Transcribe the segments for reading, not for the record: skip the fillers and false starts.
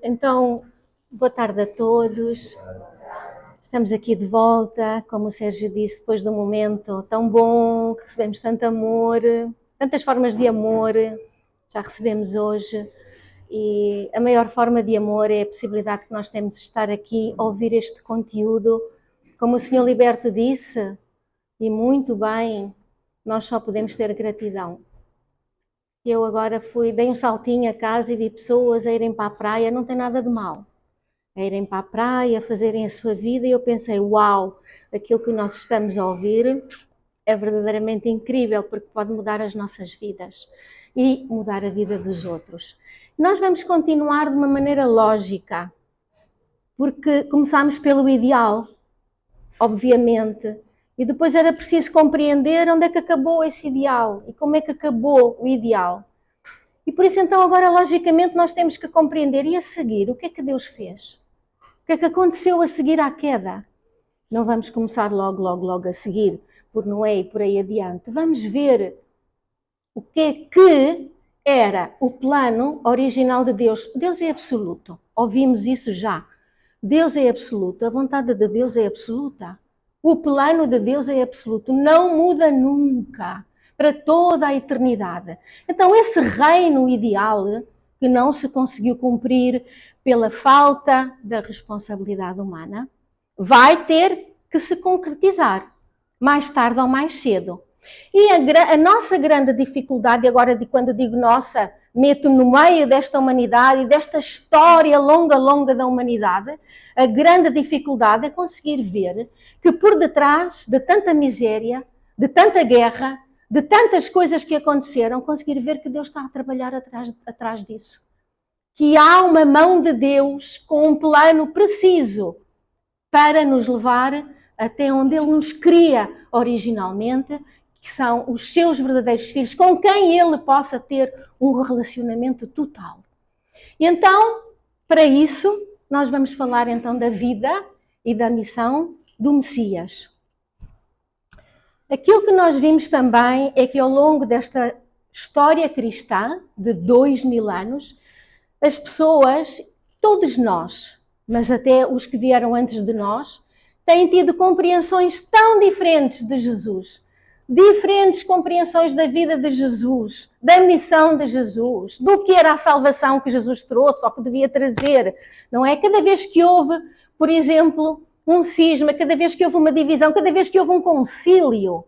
Então, boa tarde a todos. Estamos aqui de volta, como o Sérgio disse, depois de um momento tão bom, que recebemos tanto amor, tantas formas de amor, já recebemos hoje. E a maior forma de amor é a possibilidade que nós temos de estar aqui a ouvir este conteúdo. Como o Senhor Liberto disse, e muito bem, nós só podemos ter gratidão. Eu agora dei um saltinho a casa e vi pessoas a irem para a praia, não tem nada de mal. A irem para a praia, a fazerem a sua vida, e eu pensei, uau, aquilo que nós estamos a ouvir é verdadeiramente incrível, porque pode mudar as nossas vidas e mudar a vida dos outros. Nós vamos continuar de uma maneira lógica, porque começámos pelo ideal, obviamente, e depois era preciso compreender onde é que acabou esse ideal e como é que acabou o ideal. E por isso então agora logicamente nós temos que compreender e a seguir o que é que Deus fez. O que é que aconteceu a seguir à queda? Não vamos começar logo a seguir por Noé e por aí adiante. Vamos ver o que é que era o plano original de Deus. Deus é absoluto. Ouvimos isso já. Deus é absoluto. A vontade de Deus é absoluta. O plano de Deus é absoluto. Não muda nunca. Para toda a eternidade. Então esse reino ideal que não se conseguiu cumprir pela falta da responsabilidade humana, vai ter que se concretizar, mais tarde ou mais cedo. E a nossa grande dificuldade, agora quando digo nossa, meto-me no meio desta humanidade e desta história longa da humanidade, a grande dificuldade é conseguir ver que por detrás de tanta miséria, de tanta guerra, de tantas coisas que aconteceram, conseguir ver que Deus está a trabalhar atrás disso. Que há uma mão de Deus com um plano preciso para nos levar até onde Ele nos cria originalmente, que são os seus verdadeiros filhos, com quem Ele possa ter um relacionamento total. E então, para isso, nós vamos falar então da vida e da missão do Messias. Aquilo que nós vimos também é que ao longo desta história cristã de 2000 anos, as pessoas, todos nós, mas até os que vieram antes de nós, têm tido compreensões tão diferentes de Jesus, diferentes compreensões da vida de Jesus, da missão de Jesus, do que era a salvação que Jesus trouxe ou que devia trazer, não é? Cada vez que houve, por exemplo, um cisma, cada vez que houve uma divisão, cada vez que houve um concílio,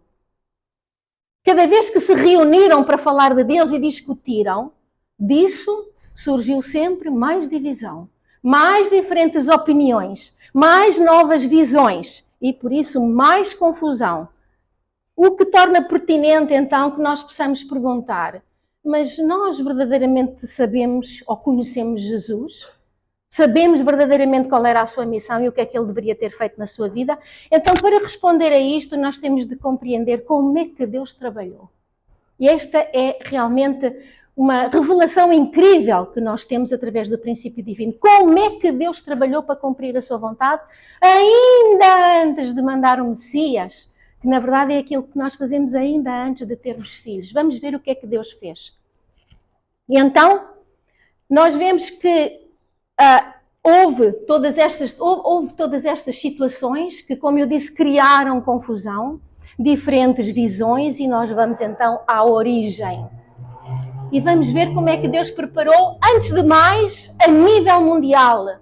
cada vez que se reuniram para falar de Deus e discutiram, disso surgiu sempre mais divisão, mais diferentes opiniões, mais novas visões e, por isso, mais confusão. O que torna pertinente, então, que nós possamos perguntar, mas nós verdadeiramente sabemos ou conhecemos Jesus? Sabemos verdadeiramente qual era a sua missão e o que é que ele deveria ter feito na sua vida? Então, para responder a isto, nós temos de compreender como é que Deus trabalhou. E esta é realmente uma revelação incrível que nós temos através do princípio divino. Como é que Deus trabalhou para cumprir a sua vontade, ainda antes de mandar o Messias, que na verdade é aquilo que nós fazemos ainda antes de termos filhos. Vamos ver o que é que Deus fez. E então, nós vemos que houve todas estas situações que, como eu disse, criaram confusão, diferentes visões, e nós vamos então à origem. E vamos ver como é que Deus preparou, antes de mais, a nível mundial.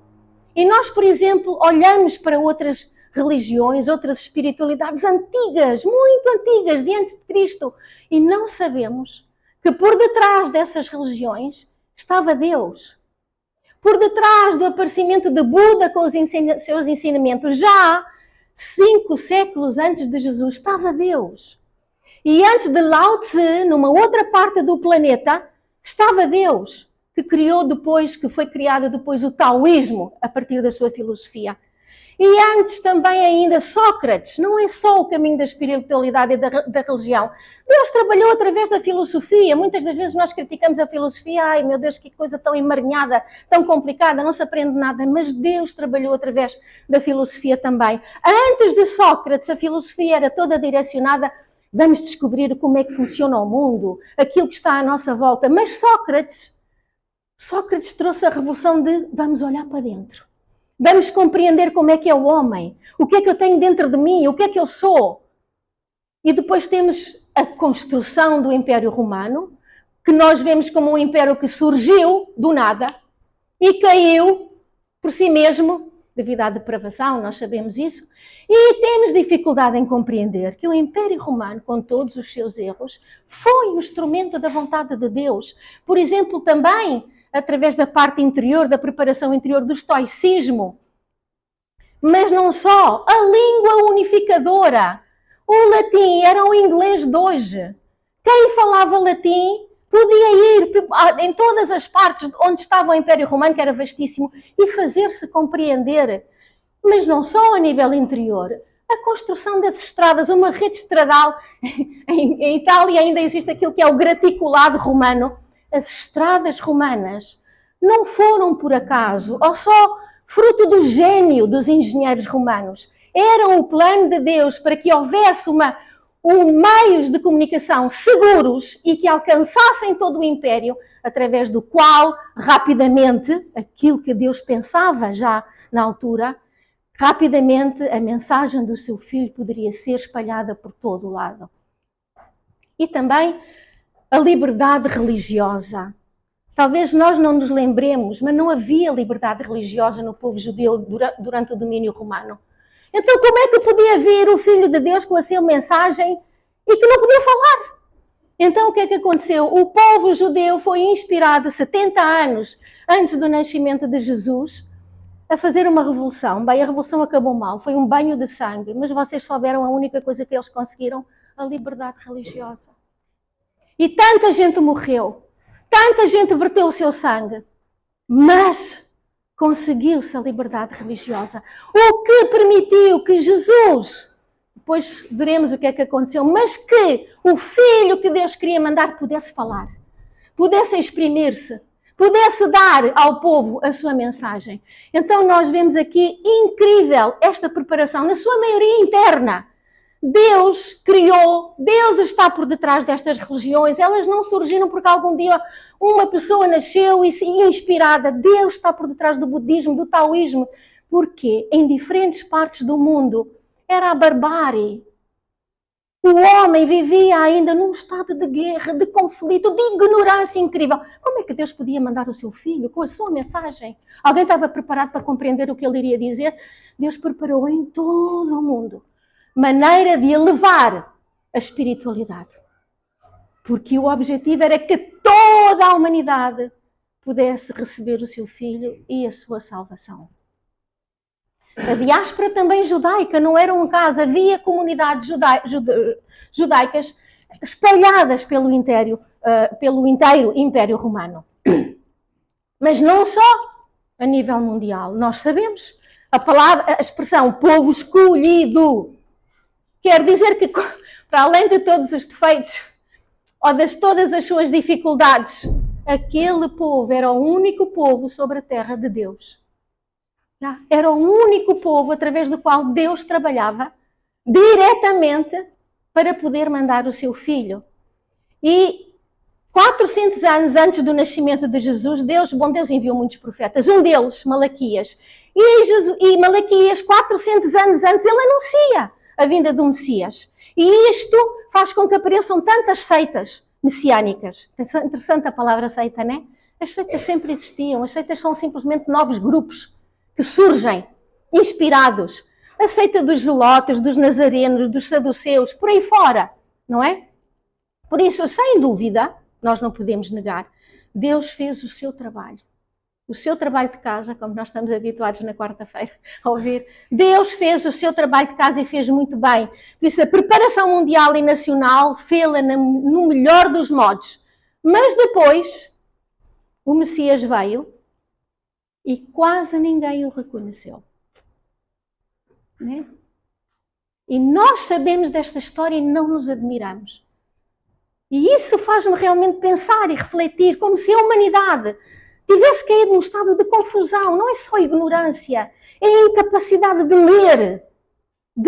E nós, por exemplo, olhamos para outras religiões, outras espiritualidades antigas, muito antigas, diante de Cristo, e não sabemos que por detrás dessas religiões estava Deus. Por detrás do aparecimento de Buda com os seus ensinamentos, já 5 séculos antes de Jesus, estava Deus. E antes de Lao Tse, numa outra parte do planeta, estava Deus, que foi criado depois o taoísmo, a partir da sua filosofia. E antes também ainda Sócrates, não é só o caminho da espiritualidade e da religião. Deus trabalhou através da filosofia. Muitas das vezes nós criticamos a filosofia, ai meu Deus, que coisa tão emaranhada, tão complicada, não se aprende nada. Mas Deus trabalhou através da filosofia também. Antes de Sócrates, a filosofia era toda direcionada, vamos descobrir como é que funciona o mundo, aquilo que está à nossa volta. Mas Sócrates Sócrates trouxe a revolução de vamos olhar para dentro. Vamos compreender como é que é o homem. O que é que eu tenho dentro de mim? O que é que eu sou? E depois temos a construção do Império Romano, que nós vemos como um império que surgiu do nada e caiu por si mesmo, devido à depravação, nós sabemos isso. E temos dificuldade em compreender que o Império Romano, com todos os seus erros, foi um instrumento da vontade de Deus. Por exemplo, também através da parte interior, da preparação interior do estoicismo. Mas não só, a língua unificadora. O latim era o inglês de hoje. Quem falava latim podia ir em todas as partes onde estava o Império Romano, que era vastíssimo, e fazer-se compreender. Mas não só a nível interior. A construção das estradas, uma rede estradal. Em Itália ainda existe aquilo que é o graticulado romano. As estradas romanas não foram por acaso, ou só fruto do gênio dos engenheiros romanos. Eram o plano de Deus para que houvesse meios de comunicação seguros e que alcançassem todo o império, através do qual, rapidamente, aquilo que Deus pensava já na altura, rapidamente a mensagem do seu filho poderia ser espalhada por todo o lado. E também a liberdade religiosa. Talvez nós não nos lembremos, mas não havia liberdade religiosa no povo judeu durante o domínio romano. Então como é que podia vir o Filho de Deus com a sua mensagem e que não podia falar? Então o que é que aconteceu? O povo judeu foi inspirado 70 anos antes do nascimento de Jesus a fazer uma revolução. Bem, a revolução acabou mal, foi um banho de sangue, mas vocês souberam a única coisa que eles conseguiram? A liberdade religiosa. E tanta gente morreu, tanta gente verteu o seu sangue, mas conseguiu-se a liberdade religiosa. O que permitiu que Jesus, depois veremos o que é que aconteceu, mas que o Filho que Deus queria mandar pudesse falar, pudesse exprimir-se, pudesse dar ao povo a sua mensagem. Então nós vemos aqui incrível esta preparação, na sua maioria interna. Deus criou, Deus está por detrás destas religiões, elas não surgiram porque algum dia uma pessoa nasceu e se inspirada. Deus está por detrás do budismo, do taoísmo, porque em diferentes partes do mundo era a barbárie. O homem vivia ainda num estado de guerra, de conflito, de ignorância incrível. Como é que Deus podia mandar o seu filho com a sua mensagem? Alguém estava preparado para compreender o que ele iria dizer? Deus preparou em todo o mundo maneira de elevar a espiritualidade. Porque o objetivo era que toda a humanidade pudesse receber o seu filho e a sua salvação. A diáspora também judaica não era um caso, havia comunidades judaicas espalhadas pelo inteiro Império Romano. Mas não só a nível mundial. Nós sabemos, a expressão povo escolhido quer dizer que, para além de todos os defeitos ou de todas as suas dificuldades, aquele povo era o único povo sobre a terra de Deus. Era o único povo através do qual Deus trabalhava diretamente para poder mandar o seu filho. E 400 anos antes do nascimento de Jesus, Deus enviou muitos profetas. Um deles, Malaquias. E Malaquias, 400 anos antes, ele anuncia a vinda do Messias. E isto faz com que apareçam tantas seitas messiânicas. Interessante a palavra seita, não é? As seitas sempre existiam. As seitas são simplesmente novos grupos que surgem, inspirados. A seita dos zelotes, dos nazarenos, dos saduceus, por aí fora, não é? Por isso, sem dúvida, nós não podemos negar, Deus fez o seu trabalho. O seu trabalho de casa, como nós estamos habituados na quarta-feira a ouvir. Deus fez o seu trabalho de casa e fez muito bem. Por isso, a preparação mundial e nacional fê-la no melhor dos modos. Mas depois, o Messias veio e quase ninguém o reconheceu. Né? E nós sabemos desta história e não nos admiramos. E isso faz-me realmente pensar e refletir, como se a humanidade tivesse caído num estado de confusão. Não é só ignorância, é a incapacidade de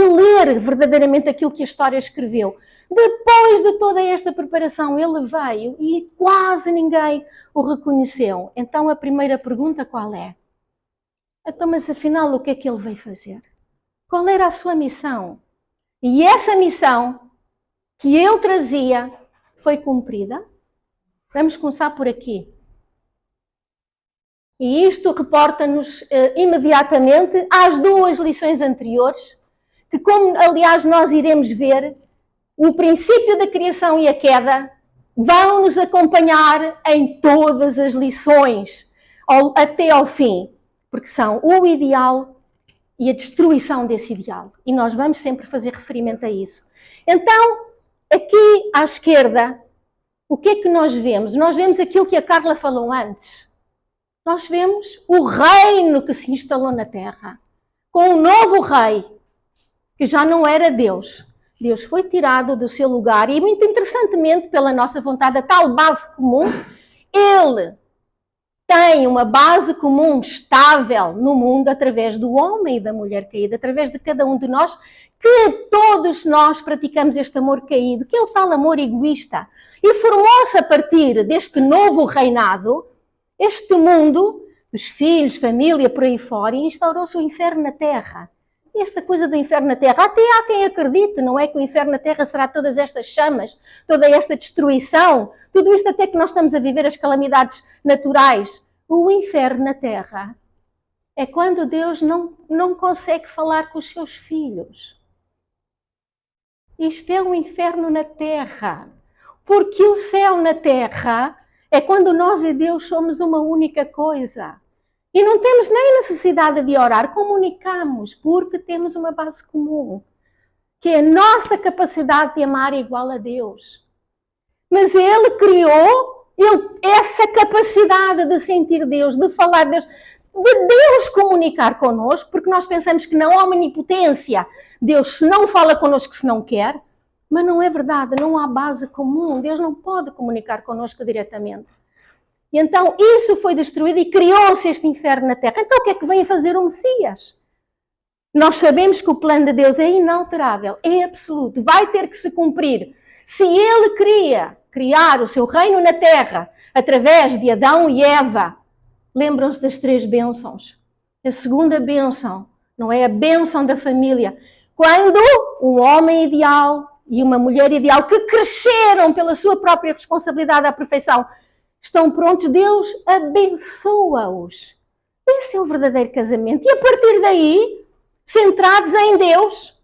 ler verdadeiramente aquilo que a história escreveu. Depois de toda esta preparação, ele veio e quase ninguém o reconheceu. Então a primeira pergunta qual é? Então, mas afinal, o que é que ele veio fazer? Qual era a sua missão? E essa missão que ele trazia foi cumprida? Vamos começar por aqui. E isto reporta-nos imediatamente às duas lições anteriores, que, como aliás nós iremos ver, o princípio da criação e a queda vão nos acompanhar em todas as lições, até ao fim, porque são o ideal e a destruição desse ideal. E nós vamos sempre fazer referimento a isso. Então, aqui à esquerda, o que é que nós vemos? Nós vemos aquilo que a Carla falou antes. Nós vemos o reino que se instalou na Terra, com um novo rei, que já não era Deus. Deus foi tirado do seu lugar e, muito interessantemente, pela nossa vontade, a tal base comum, ele tem uma base comum estável no mundo através do homem e da mulher caída, através de cada um de nós, que todos nós praticamos este amor caído, que é o tal amor egoísta. E formou-se a partir deste novo reinado, este mundo, os filhos, família, por aí fora, e instaurou-se o inferno na Terra. Esta coisa do inferno na Terra, até há quem acredite, não é que o inferno na Terra será todas estas chamas, toda esta destruição, tudo isto até que nós estamos a viver as calamidades naturais. O inferno na Terra é quando Deus não consegue falar com os seus filhos. Isto é um inferno na Terra, porque o céu na Terra é quando nós e Deus somos uma única coisa. E não temos nem necessidade de orar, comunicamos, porque temos uma base comum, que é a nossa capacidade de amar igual a Deus. Mas Ele criou essa capacidade de sentir Deus, de falar de Deus, de Deus comunicar connosco, porque nós pensamos que não há omnipotência. Deus não fala connosco se não quer, mas não é verdade, não há base comum. Deus não pode comunicar connosco diretamente. E então isso foi destruído e criou-se este inferno na Terra. Então o que é que vem a fazer o Messias? Nós sabemos que o plano de Deus é inalterável, é absoluto, vai ter que se cumprir. Se Ele queria criar o seu reino na Terra através de Adão e Eva, lembram-se das 3 bênçãos. A segunda bênção, não é a bênção da família. Quando um homem ideal e uma mulher ideal que cresceram pela sua própria responsabilidade à perfeição, estão prontos, Deus abençoa-os. Esse é o verdadeiro casamento. E a partir daí, centrados em Deus,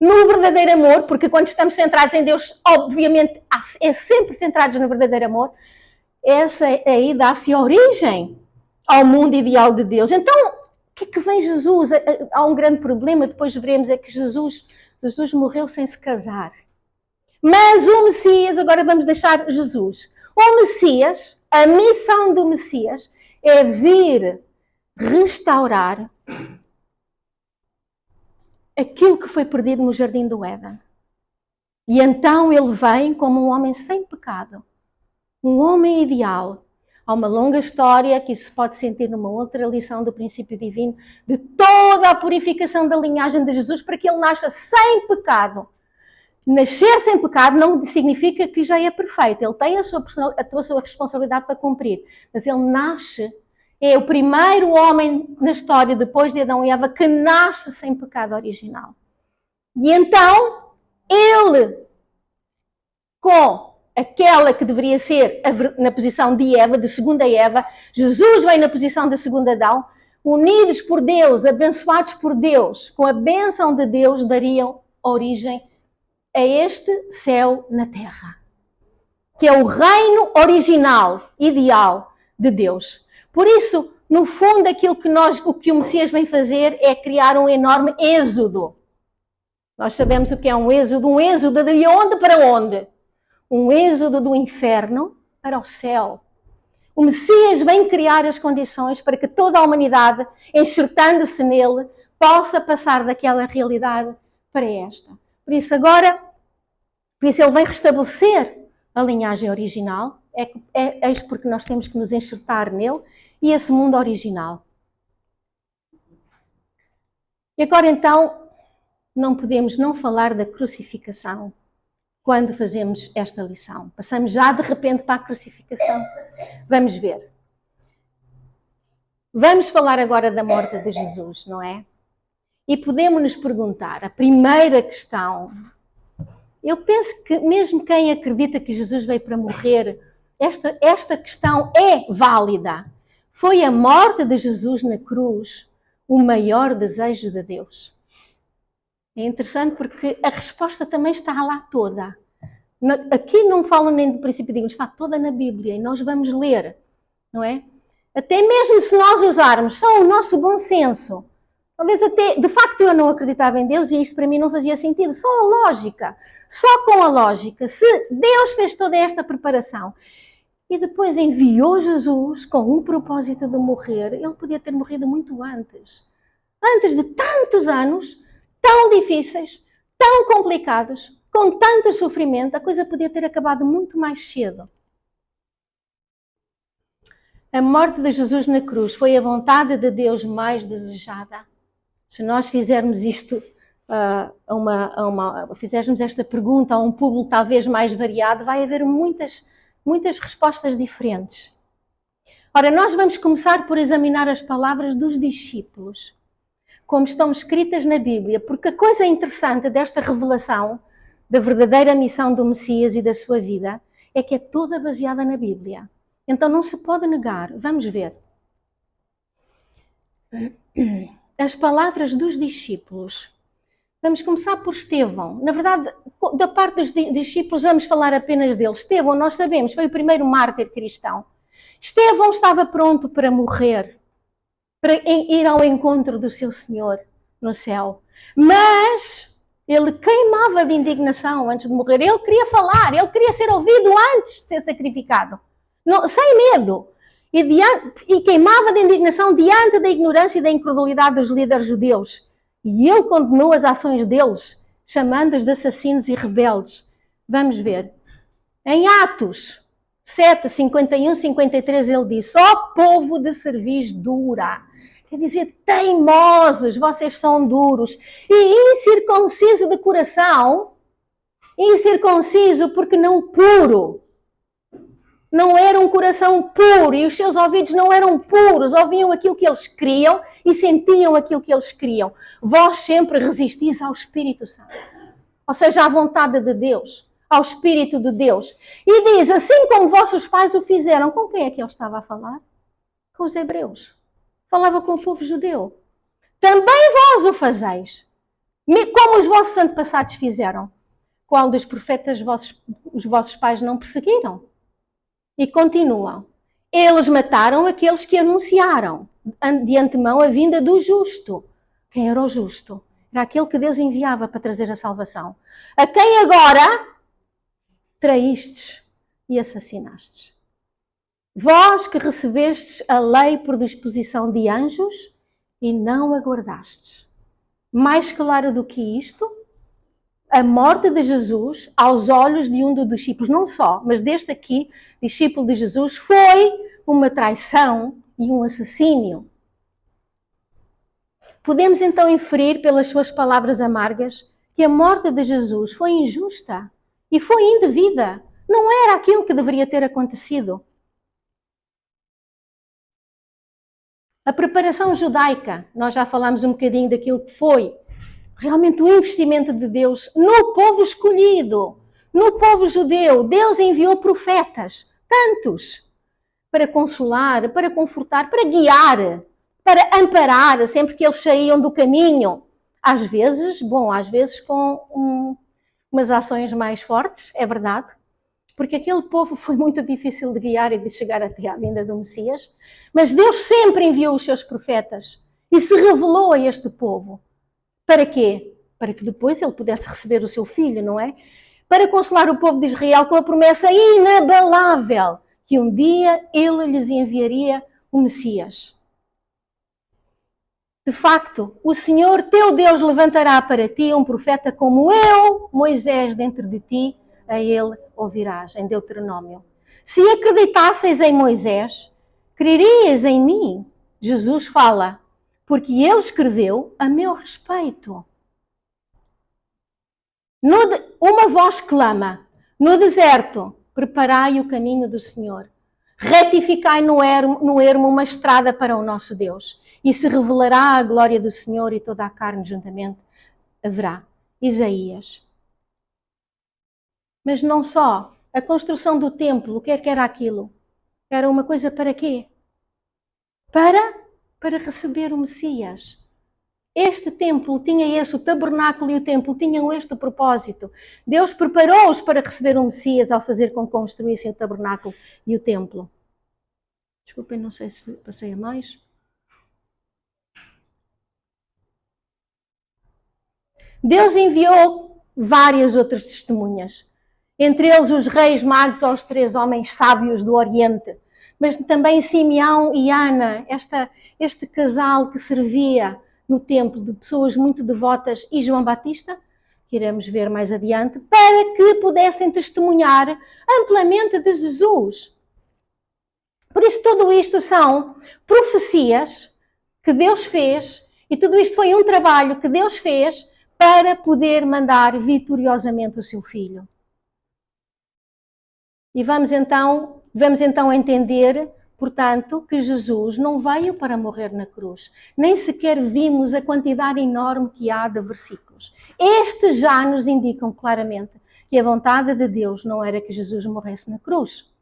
no verdadeiro amor, porque quando estamos centrados em Deus, obviamente, é sempre centrados no verdadeiro amor, essa aí dá-se origem ao mundo ideal de Deus. Então, o que é que vem Jesus? Há um grande problema, depois veremos, é que Jesus morreu sem se casar. Mas o Messias, agora vamos deixar Jesus. O Messias, a missão do Messias é vir restaurar aquilo que foi perdido no Jardim do Éden. E então ele vem como um homem sem pecado, um homem ideal. Há uma longa história que isso se pode sentir numa outra lição do princípio divino, de toda a purificação da linhagem de Jesus para que ele nasça sem pecado. Nascer sem pecado não significa que já é perfeito. Ele tem a sua responsabilidade para cumprir. Mas ele nasce, é o primeiro homem na história, depois de Adão e Eva, que nasce sem pecado original. E então, ele, com aquela que deveria ser na posição de Eva, de segunda Eva, Jesus vem na posição de segunda Adão, unidos por Deus, abençoados por Deus, com a bênção de Deus, dariam origem a este céu na terra, que é o reino original, ideal de Deus. Por isso, no fundo, o que o Messias vem fazer é criar um enorme êxodo. Nós sabemos o que é um êxodo de onde para onde? Um êxodo do inferno para o céu. O Messias vem criar as condições para que toda a humanidade, enxertando-se nele, possa passar daquela realidade para esta. Por isso ele vem restabelecer a linhagem original, eis porque nós temos que nos enxertar nele, e esse mundo original. E agora então, não podemos não falar da crucificação. quando fazemos esta lição. Passamos já de repente para a crucificação. Vamos ver. Vamos falar agora da morte de Jesus, não é? E podemos nos perguntar, a primeira questão, eu penso que mesmo quem acredita que Jesus veio para morrer, esta questão é válida. Foi a morte de Jesus na cruz o maior desejo de Deus? É interessante porque a resposta também está lá toda. Aqui não falo nem do princípio divino, está toda na Bíblia e nós vamos ler, não é? Até mesmo se nós usarmos só o nosso bom senso, talvez até, de facto eu não acreditava em Deus e isto para mim não fazia sentido, só a lógica, só com a lógica, se Deus fez toda esta preparação e depois enviou Jesus com o propósito de morrer, ele podia ter morrido muito antes de tantos anos, tão difíceis, tão complicados, com tanto sofrimento, a coisa podia ter acabado muito mais cedo. A morte de Jesus na cruz foi a vontade de Deus mais desejada. Se nós fizermos isto, fizermos esta pergunta a um público talvez mais variado, vai haver muitas respostas diferentes. Ora, nós vamos começar por examinar as palavras dos discípulos, como estão escritas na Bíblia, porque a coisa interessante desta revelação da verdadeira missão do Messias e da sua vida é que é toda baseada na Bíblia. Então não se pode negar. Vamos ver. As palavras dos discípulos. Vamos começar por Estevão. Na verdade, da parte dos discípulos vamos falar apenas dele. Estevão, nós sabemos, foi o primeiro mártir cristão. Estevão estava pronto para morrer, para ir ao encontro do seu Senhor no céu. Mas ele queimava de indignação antes de morrer. Ele queria falar, ele queria ser ouvido antes de ser sacrificado. Não, sem medo. E queimava de indignação diante da ignorância e da incredulidade dos líderes judeus. E ele condenou as ações deles, chamando-os de assassinos e rebeldes. Vamos ver. Em Atos 7, 51, 53, ele disse: ó povo de cerviz dura. Quer dizer, teimosos, vocês são duros. E incircunciso de coração, incircunciso porque não puro. Não era um coração puro e os seus ouvidos não eram puros, ouviam aquilo que eles queriam e sentiam aquilo que eles queriam. Vós sempre resistis ao Espírito Santo, ou seja, à vontade de Deus, ao Espírito de Deus. E diz, assim como vossos pais o fizeram, com quem é que ele estava a falar? Com os hebreus. Falava com o povo judeu. Também vós o fazeis, como os vossos antepassados fizeram. Qual dos profetas os vossos pais não perseguiram? E continuam. Eles mataram aqueles que anunciaram de antemão a vinda do justo. Quem era o justo? Era aquele que Deus enviava para trazer a salvação. A quem agora traístes e assassinaste. Vós que recebestes a lei por disposição de anjos e não aguardastes. Mais claro do que isto, a morte de Jesus, aos olhos de um dos discípulos, não só, mas deste aqui, discípulo de Jesus, foi uma traição e um assassínio. Podemos então inferir pelas suas palavras amargas que a morte de Jesus foi injusta e foi indevida. Não era aquilo que deveria ter acontecido. A preparação judaica, nós já falámos um bocadinho daquilo que foi realmente o investimento de Deus no povo escolhido, no povo judeu. Deus enviou profetas, tantos, para consolar, para confortar, para guiar, para amparar, sempre que eles saíam do caminho. Às vezes com umas ações mais fortes, é verdade, porque aquele povo foi muito difícil de guiar e de chegar até à vinda do Messias, mas Deus sempre enviou os seus profetas e se revelou a este povo. Para quê? Para que depois ele pudesse receber o seu filho, não é? Para consolar o povo de Israel com a promessa inabalável que um dia ele lhes enviaria o Messias. De facto, o Senhor teu Deus levantará para ti um profeta como eu, Moisés, dentro de ti, a ele ouvirás, em Deuteronômio. Se acreditasseis em Moisés, crerias em mim. Jesus fala, porque ele escreveu a meu respeito. uma voz clama, no deserto, preparai o caminho do Senhor. Retificai no ermo uma estrada para o nosso Deus. E se revelará a glória do Senhor e toda a carne juntamente haverá. Isaías. Mas não só. A construção do templo, o que é que era aquilo? Era uma coisa para quê? Para receber o Messias. Este templo tinha esse, o tabernáculo e o templo tinham este propósito. Deus preparou-os para receber o Messias ao fazer com que construíssem o tabernáculo e o templo. Desculpem, não sei se passei a mais. Deus enviou várias outras testemunhas. Entre eles os reis magos aos 3 homens sábios do Oriente. Mas também Simeão e Ana, este casal que servia no templo de pessoas muito devotas, e João Batista, que iremos ver mais adiante, para que pudessem testemunhar amplamente de Jesus. Por isso tudo isto são profecias que Deus fez, e tudo isto foi um trabalho que Deus fez para poder mandar vitoriosamente o seu Filho. E vamos então entender, portanto, que Jesus não veio para morrer na cruz. Nem sequer vimos a quantidade enorme que há de versículos. Estes já nos indicam claramente que a vontade de Deus não era que Jesus morresse na cruz.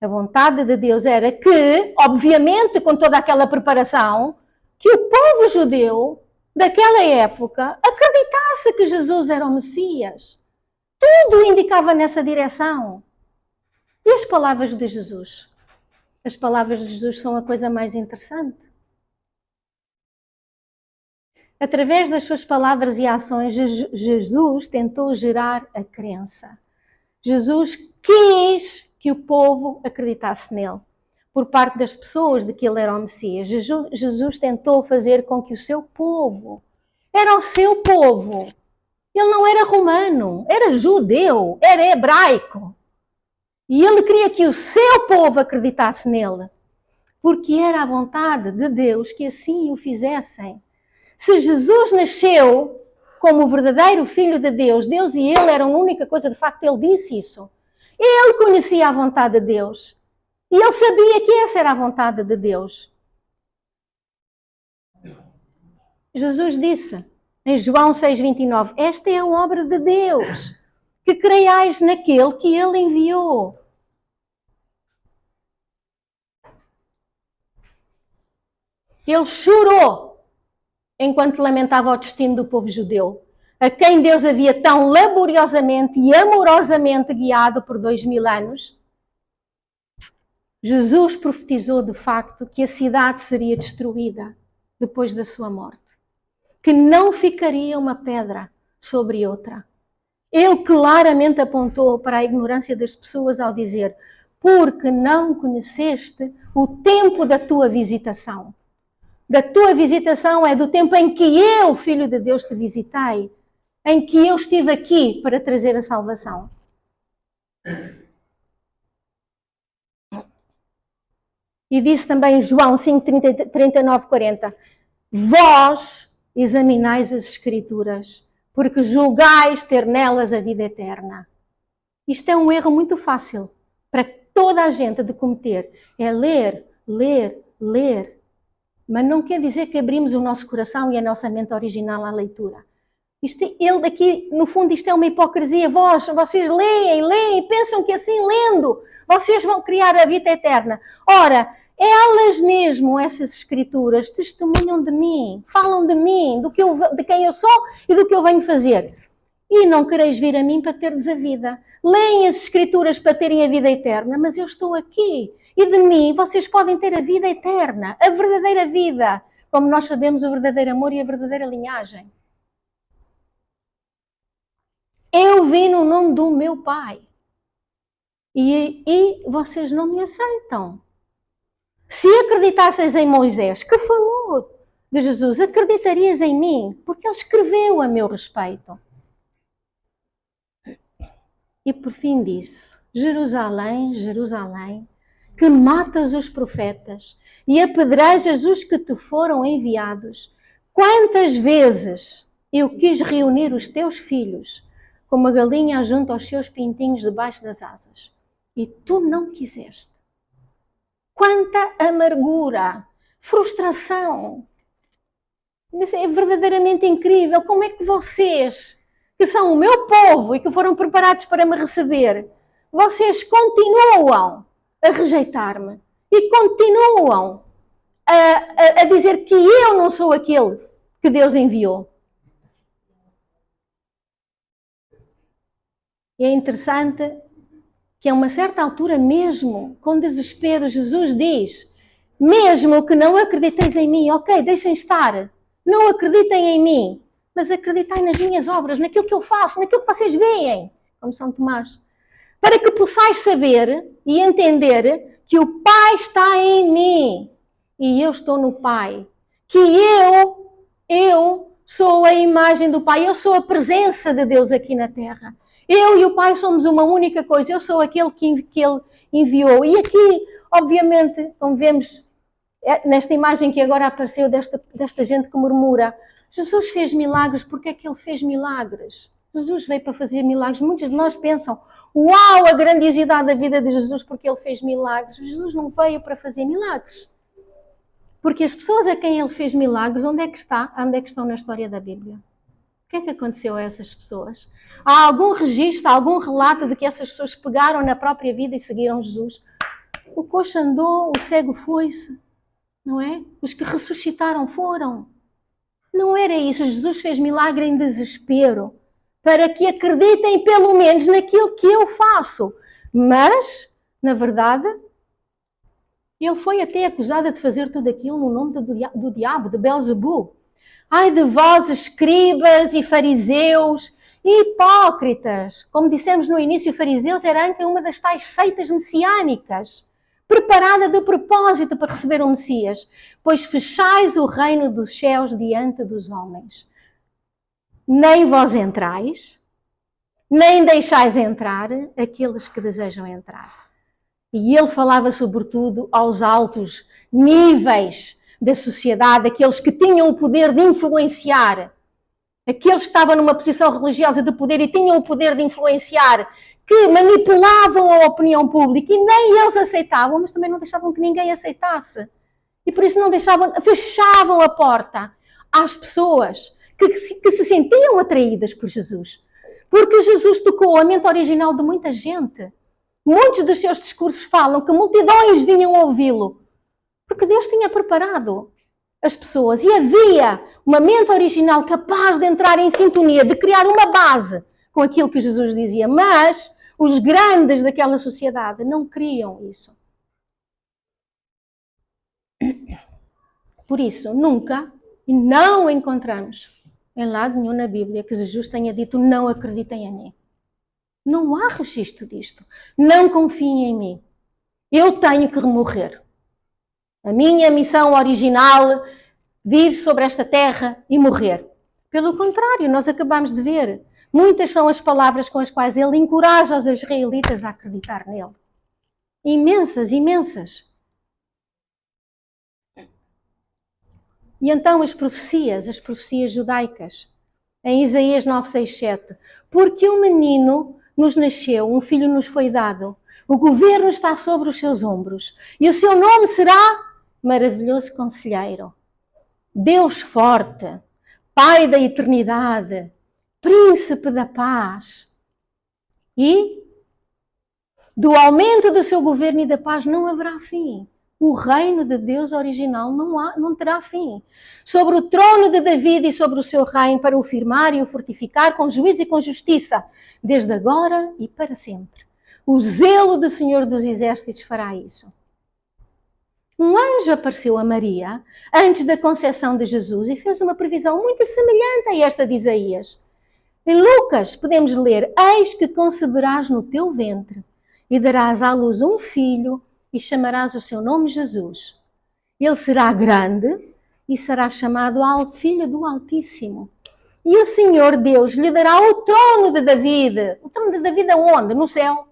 A vontade de Deus era que, obviamente, com toda aquela preparação, que o povo judeu daquela época acreditasse que Jesus era o Messias. Tudo indicava nessa direção. E as palavras de Jesus? As palavras de Jesus são a coisa mais interessante. Através das suas palavras e ações, Jesus tentou gerar a crença. Jesus quis que o povo acreditasse nele, por parte das pessoas de que ele era o Messias. Jesus tentou fazer com que o seu povo, era o seu povo, ele não era romano, era judeu, era hebraico. E ele queria que o seu povo acreditasse nele, porque era a vontade de Deus que assim o fizessem. Se Jesus nasceu como o verdadeiro Filho de Deus, Deus e ele eram a única coisa, de facto ele disse isso. Ele conhecia a vontade de Deus. E ele sabia que essa era a vontade de Deus. Jesus disse, em João 6,29, esta é a obra de Deus, que creiais naquele que ele enviou. Ele chorou enquanto lamentava o destino do povo judeu, a quem Deus havia tão laboriosamente e amorosamente guiado por 2000 anos. Jesus profetizou de facto que a cidade seria destruída depois da sua morte, que não ficaria uma pedra sobre outra. Ele claramente apontou para a ignorância das pessoas ao dizer, porque não conheceste o tempo da tua visitação. Da tua visitação é do tempo em que eu, Filho de Deus, te visitei, em que eu estive aqui para trazer a salvação. E disse também João 5, 39, 40, vós examinais as Escrituras, porque julgais ter nelas a vida eterna. Isto é um erro muito fácil para toda a gente de cometer. É ler, ler, ler. Mas não quer dizer que abrimos o nosso coração e a nossa mente original à leitura. Ele aqui, no fundo, isto é uma hipocrisia. Vocês leem, pensam que assim lendo, vocês vão criar a vida eterna. Ora, elas mesmo, essas escrituras, testemunham de mim, falam de mim, de quem eu sou e do que eu venho fazer. E não quereis vir a mim para terdes a vida. Leem as escrituras para terem a vida eterna, mas eu estou aqui. E de mim vocês podem ter a vida eterna, a verdadeira vida, como nós sabemos o verdadeiro amor e a verdadeira linhagem. Eu vim no nome do meu Pai. E vocês não me aceitam. Se acreditasseis em Moisés, que falou de Jesus, acreditarias em mim, porque ele escreveu a meu respeito. E por fim disse, Jerusalém, Jerusalém, que matas os profetas e apedrejas os que te foram enviados. Quantas vezes eu quis reunir os teus filhos, como a galinha ajunta os seus pintinhos debaixo das asas. E tu não quiseste. Quanta amargura, frustração. Isso é verdadeiramente incrível. Como é que vocês, que são o meu povo e que foram preparados para me receber, vocês continuam a rejeitar-me e continuam a dizer que eu não sou aquele que Deus enviou? E é interessante que a uma certa altura mesmo, com desespero, Jesus diz: mesmo que não acrediteis em mim, ok, deixem estar, não acreditem em mim, mas acreditai nas minhas obras, naquilo que eu faço, naquilo que vocês veem, como São Tomás, para que possais saber e entender que o Pai está em mim e eu estou no Pai, que eu sou a imagem do Pai, eu sou a presença de Deus aqui na Terra. Eu e o Pai somos uma única coisa, eu sou aquele que Ele enviou. E aqui, obviamente, como vemos nesta imagem que agora apareceu desta gente que murmura, Jesus fez milagres, porque é que Ele fez milagres? Jesus veio para fazer milagres. Muitos de nós pensam, uau, a grandiosidade da vida de Jesus porque Ele fez milagres. Jesus não veio para fazer milagres. Porque as pessoas a quem Ele fez milagres, onde é que estão na história da Bíblia? O que é que aconteceu a essas pessoas? Há algum registro, algum relato de que essas pessoas pegaram na própria vida e seguiram Jesus? O coxo andou, o cego foi-se, não é? Os que ressuscitaram foram. Não era isso. Jesus fez milagre em desespero, para que acreditem pelo menos naquilo que eu faço. Mas, na verdade, ele foi até acusado de fazer tudo aquilo no nome do diabo, de Belzebu. Ai de vós, escribas e fariseus, hipócritas. Como dissemos no início, fariseus era uma das tais seitas messiânicas, preparada de propósito para receber o Messias, pois fechais o reino dos céus diante dos homens. Nem vós entrais, nem deixais entrar aqueles que desejam entrar. E ele falava sobretudo aos altos níveis da sociedade, aqueles que tinham o poder de influenciar, aqueles que estavam numa posição religiosa de poder e tinham o poder de influenciar, que manipulavam a opinião pública e nem eles aceitavam, mas também não deixavam que ninguém aceitasse. E por isso não deixavam, fechavam a porta às pessoas que se sentiam atraídas por Jesus. Porque Jesus tocou a mente original de muita gente. Muitos dos seus discursos falam que multidões vinham ouvi-lo. Porque Deus tinha preparado as pessoas e havia uma mente original capaz de entrar em sintonia, de criar uma base com aquilo que Jesus dizia. Mas os grandes daquela sociedade não queriam isso. Por isso, nunca e não encontramos em lado nenhum na Bíblia que Jesus tenha dito: não acreditem em mim. Não há registro disto. Não confiem em mim. Eu tenho que morrer. A minha missão original, vir sobre esta terra e morrer. Pelo contrário, nós acabamos de ver. Muitas são as palavras com as quais ele encoraja os israelitas a acreditar nele. Imensas, imensas. E então as profecias judaicas, em Isaías 9:6-7, porque um menino nos nasceu, um filho nos foi dado, o governo está sobre os seus ombros, e o seu nome será Maravilhoso Conselheiro, Deus Forte, Pai da Eternidade, Príncipe da Paz. E do aumento do seu governo e da paz não haverá fim. O reino de Deus original não terá fim. Sobre o trono de David e sobre o seu reino, para o firmar e o fortificar com juízo e com justiça, desde agora e para sempre. O zelo do Senhor dos Exércitos fará isso. Um anjo apareceu a Maria antes da concepção de Jesus e fez uma previsão muito semelhante a esta de Isaías. Em Lucas podemos ler: eis que conceberás no teu ventre e darás à luz um filho e chamarás o seu nome Jesus. Ele será grande e será chamado Filho do Altíssimo. E o Senhor Deus lhe dará o trono de David. O trono de David aonde? No céu.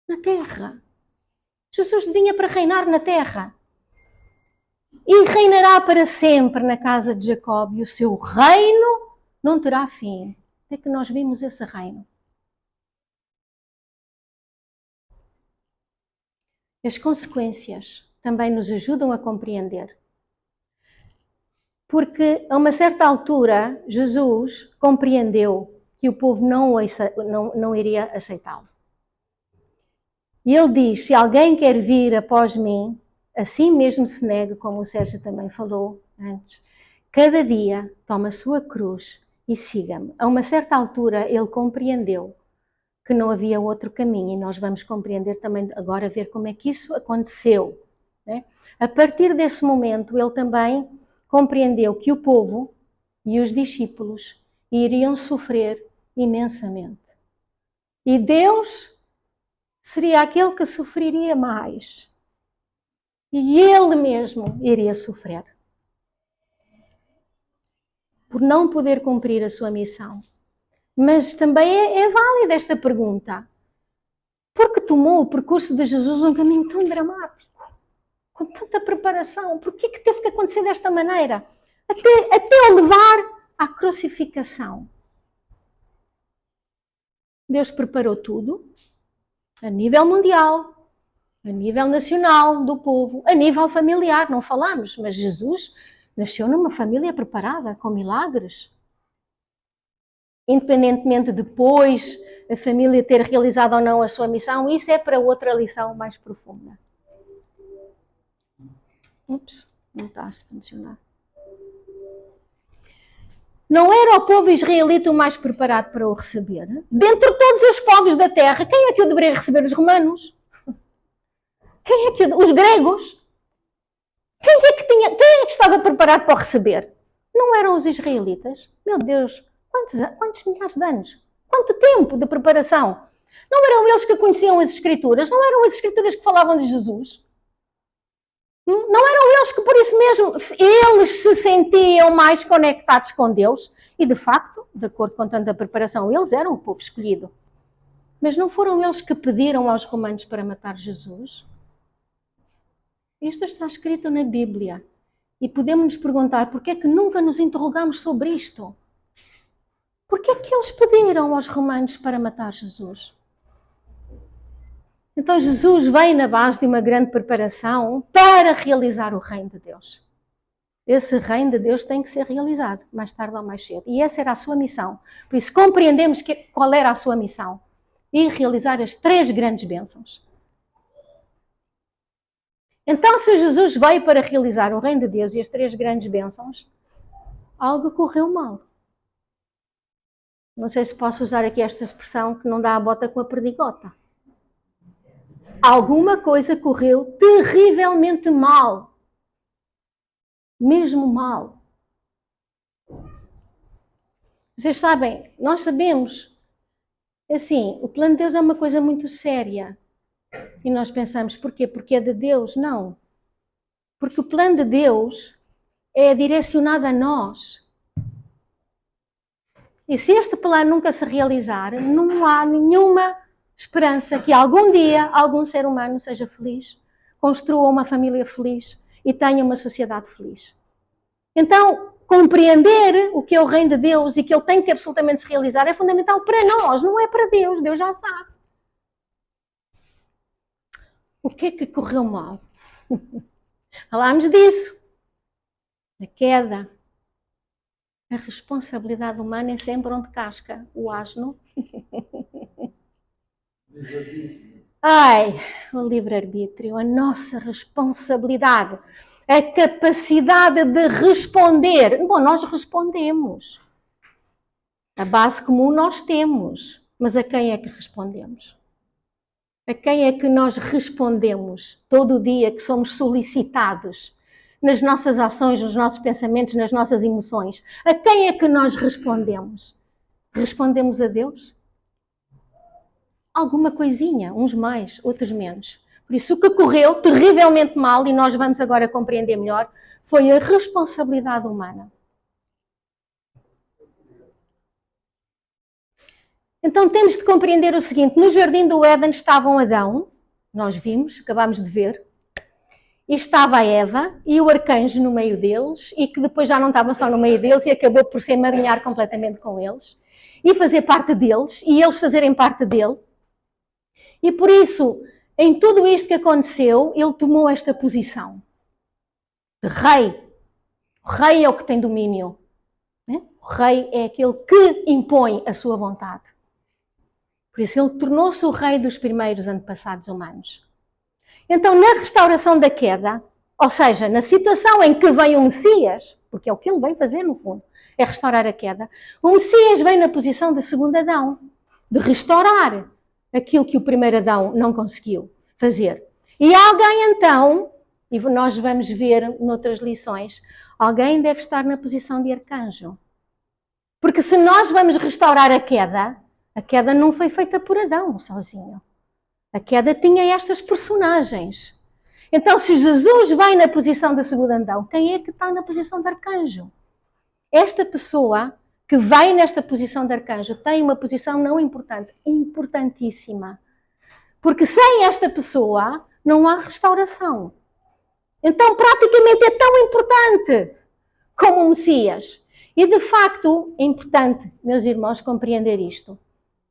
Na terra. Jesus vinha para reinar na terra. E reinará para sempre na casa de Jacó. E o seu reino não terá fim. até que nós vimos esse reino. As consequências também nos ajudam a compreender. Porque a uma certa altura, Jesus compreendeu que o povo não iria aceitá-lo. E ele diz, se alguém quer vir após mim, assim mesmo se negue, como o Sérgio também falou antes, cada dia toma a sua cruz e siga-me. A uma certa altura ele compreendeu que não havia outro caminho e nós vamos compreender também agora, ver como é que isso aconteceu. Né? A partir desse momento ele também compreendeu que o povo e os discípulos iriam sofrer imensamente. E Deus seria aquele que sofreria mais. E ele mesmo iria sofrer. Por não poder cumprir a sua missão. Mas também é válida esta pergunta. Porque tomou o percurso de Jesus um caminho tão dramático? Com tanta preparação? Por que teve que acontecer desta maneira? Até o levar à crucificação. Deus preparou tudo. A nível mundial, a nível nacional do povo, a nível familiar, não falamos, mas Jesus nasceu numa família preparada, com milagres. Independentemente de depois a família ter realizado ou não a sua missão, isso é para outra lição mais profunda. Ups, não está a funcionar. Não era o povo israelita o mais preparado para o receber? Dentre todos os povos da terra, quem é que o deveria receber? Os romanos? Quem é que os gregos? Quem é que estava preparado para o receber? Não eram os israelitas? Meu Deus, quantos milhares de anos? Quanto tempo de preparação? Não eram eles que conheciam as Escrituras? Não eram as Escrituras que falavam de Jesus? Não eram eles que, por isso mesmo, eles se sentiam mais conectados com Deus? E, de facto, de acordo com tanta preparação, eles eram o povo escolhido. Mas não foram eles que pediram aos romanos para matar Jesus? Isto está escrito na Bíblia. E podemos nos perguntar, porquê é que nunca nos interrogamos sobre isto? Porquê é que eles pediram aos romanos para matar Jesus? Então Jesus veio na base de uma grande preparação para realizar o reino de Deus. Esse reino de Deus tem que ser realizado, mais tarde ou mais cedo. E essa era a sua missão. Por isso compreendemos qual era a sua missão. E realizar as 3 grandes bênçãos. Então, se Jesus veio para realizar o reino de Deus e as 3 grandes bênçãos, algo correu mal. Não sei se posso usar aqui esta expressão que não dá a bota com a perdigota. Alguma coisa correu terrivelmente mal. Mesmo mal. Vocês sabem, nós sabemos, assim, o plano de Deus é uma coisa muito séria. E nós pensamos, porquê? Porque é de Deus? Não. Porque o plano de Deus é direcionado a nós. E se este plano nunca se realizar, não há nenhuma esperança que algum dia algum ser humano seja feliz, construa uma família feliz e tenha uma sociedade feliz. Então, compreender o que é o reino de Deus e que ele tem que absolutamente se realizar é fundamental para nós, não é para Deus. Deus já sabe. O que é que correu mal? Falámos disso. A queda. A responsabilidade humana é sempre onde casca o asno. Ai, o livre-arbítrio, a nossa responsabilidade, a capacidade de responder. Bom, nós respondemos. A base comum nós temos, mas a quem é que respondemos? A quem é que nós respondemos todo o dia que somos solicitados nas nossas ações, nos nossos pensamentos, nas nossas emoções? A quem é que nós respondemos? Respondemos a Deus? Alguma coisinha, uns mais, outros menos. Por isso, o que correu terrivelmente mal, e nós vamos agora compreender melhor, foi a responsabilidade humana. Então temos de compreender o seguinte, no jardim do Éden estavam Adão, nós vimos, acabámos de ver, e estava a Eva e o arcanjo no meio deles, e que depois já não estava só no meio deles e acabou por se emaranhar completamente com eles. e fazer parte deles, e eles fazerem parte dele. E por isso, em tudo isto que aconteceu, ele tomou esta posição de rei. O rei é o que tem domínio. Né? O rei é aquele que impõe a sua vontade. Por isso, ele tornou-se o rei dos primeiros antepassados humanos. Então, na restauração da queda, ou seja, na situação em que vem o Messias, porque é o que ele vem fazer no fundo, é restaurar a queda, o Messias vem na posição de segundo Adão, de restaurar aquilo que o primeiro Adão não conseguiu fazer. E alguém então, e nós vamos ver noutras lições, alguém deve estar na posição de arcanjo. Porque se nós vamos restaurar a queda não foi feita por Adão sozinho. A queda tinha estas personagens. Então, se Jesus vai na posição de segundo Adão, quem é que está na posição de arcanjo? Esta pessoa que vai nesta posição de arcanjo tem uma posição não importante, importantíssima. Porque sem esta pessoa não há restauração. Então, praticamente é tão importante como o Messias. E, de facto, é importante, meus irmãos, compreender isto.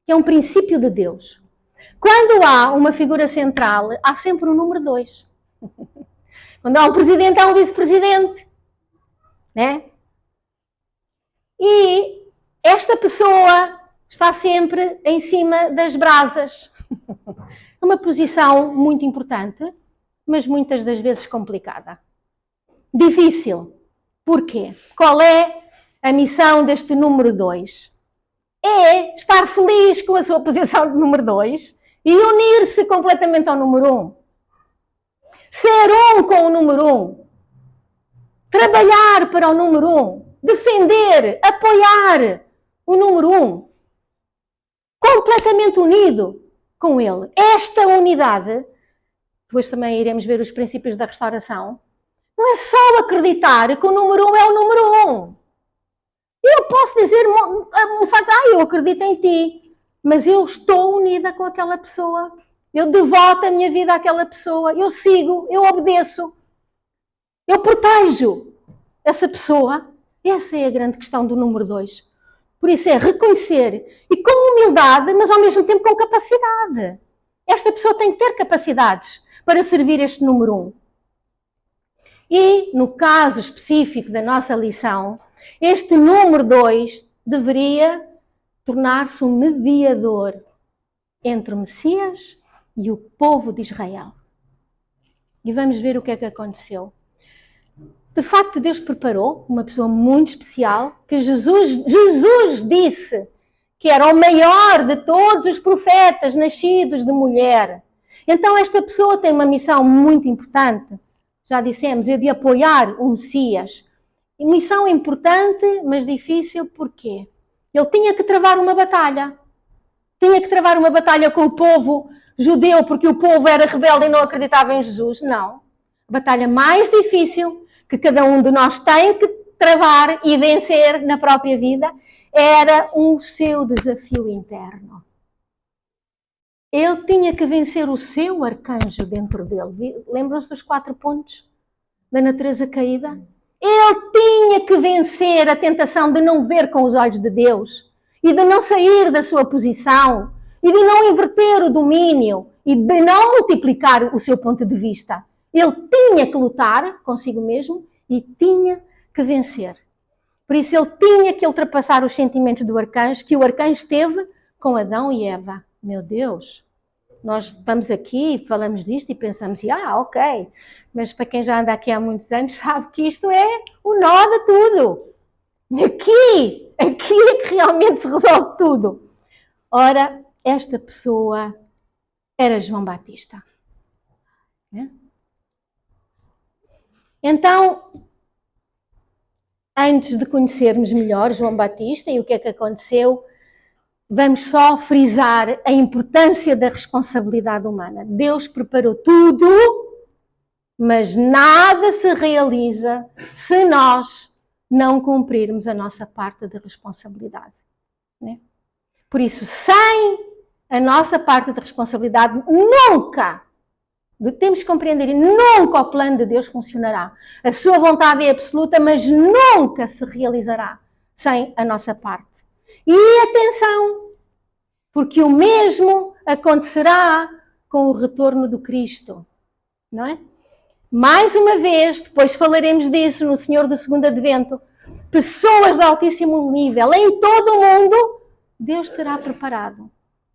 Que é um princípio de Deus. Quando há uma figura central, há sempre um número 2. Quando há um presidente, há um vice-presidente. Né? E esta pessoa está sempre em cima das brasas. É uma posição muito importante, mas muitas das vezes complicada. Difícil. Porquê? Qual é a missão deste número 2? É estar feliz com a sua posição de número 2 e unir-se completamente ao número 1. Ser um com o número 1. Trabalhar para o número 1. Defender, apoiar o número 1. Completamente unido com ele. Esta unidade, depois também iremos ver os princípios da restauração, não é só acreditar que o número 1 é o número 1. Eu posso dizer, eu acredito em ti, mas eu estou unida com aquela pessoa. Eu devoto a minha vida àquela pessoa. Eu sigo, eu obedeço. Eu protejo essa pessoa. Essa é a grande questão do número 2. Por isso é reconhecer e com humildade, mas ao mesmo tempo com capacidade. Esta pessoa tem que ter capacidades para servir este número 1. E, no caso específico da nossa lição, este número 2 deveria tornar-se um mediador entre o Messias e o povo de Israel. E vamos ver o que é que aconteceu. De facto, Deus preparou uma pessoa muito especial, que Jesus disse que era o maior de todos os profetas nascidos de mulher. Então esta pessoa tem uma missão muito importante, já dissemos, é de apoiar o Messias. E missão importante, mas difícil, porquê? Ele tinha que travar uma batalha. Tinha que travar uma batalha com o povo judeu, porque o povo era rebelde e não acreditava em Jesus. Não. A batalha mais difícil que cada um de nós tem que travar e vencer na própria vida era o seu desafio interno. Ele tinha que vencer o seu arcanjo dentro dele. Lembram-se dos 4 pontos da natureza caída? Ele tinha que vencer a tentação de não ver com os olhos de Deus e de não sair da sua posição e de não inverter o domínio e de não multiplicar o seu ponto de vista. Ele tinha que lutar consigo mesmo e tinha que vencer. Por isso ele tinha que ultrapassar os sentimentos do arcanjo, que o arcanjo teve com Adão e Eva. Meu Deus, nós estamos aqui e falamos disto e pensamos, ok, mas para quem já anda aqui há muitos anos sabe que isto é o nó de tudo. Aqui é que realmente se resolve tudo. Ora, esta pessoa era João Batista. Então, antes de conhecermos melhor João Batista e o que é que aconteceu, vamos só frisar a importância da responsabilidade humana. Deus preparou tudo, mas nada se realiza se nós não cumprirmos a nossa parte de responsabilidade. Né? Por isso, sem a nossa parte de responsabilidade, nunca, temos que compreender, nunca o plano de Deus funcionará. A sua vontade é absoluta, mas nunca se realizará sem a nossa parte. E atenção, porque o mesmo acontecerá com o retorno do Cristo, não é? Mais uma vez, depois falaremos disso no Senhor do Segundo Advento, pessoas de altíssimo nível em todo o mundo, Deus terá preparado,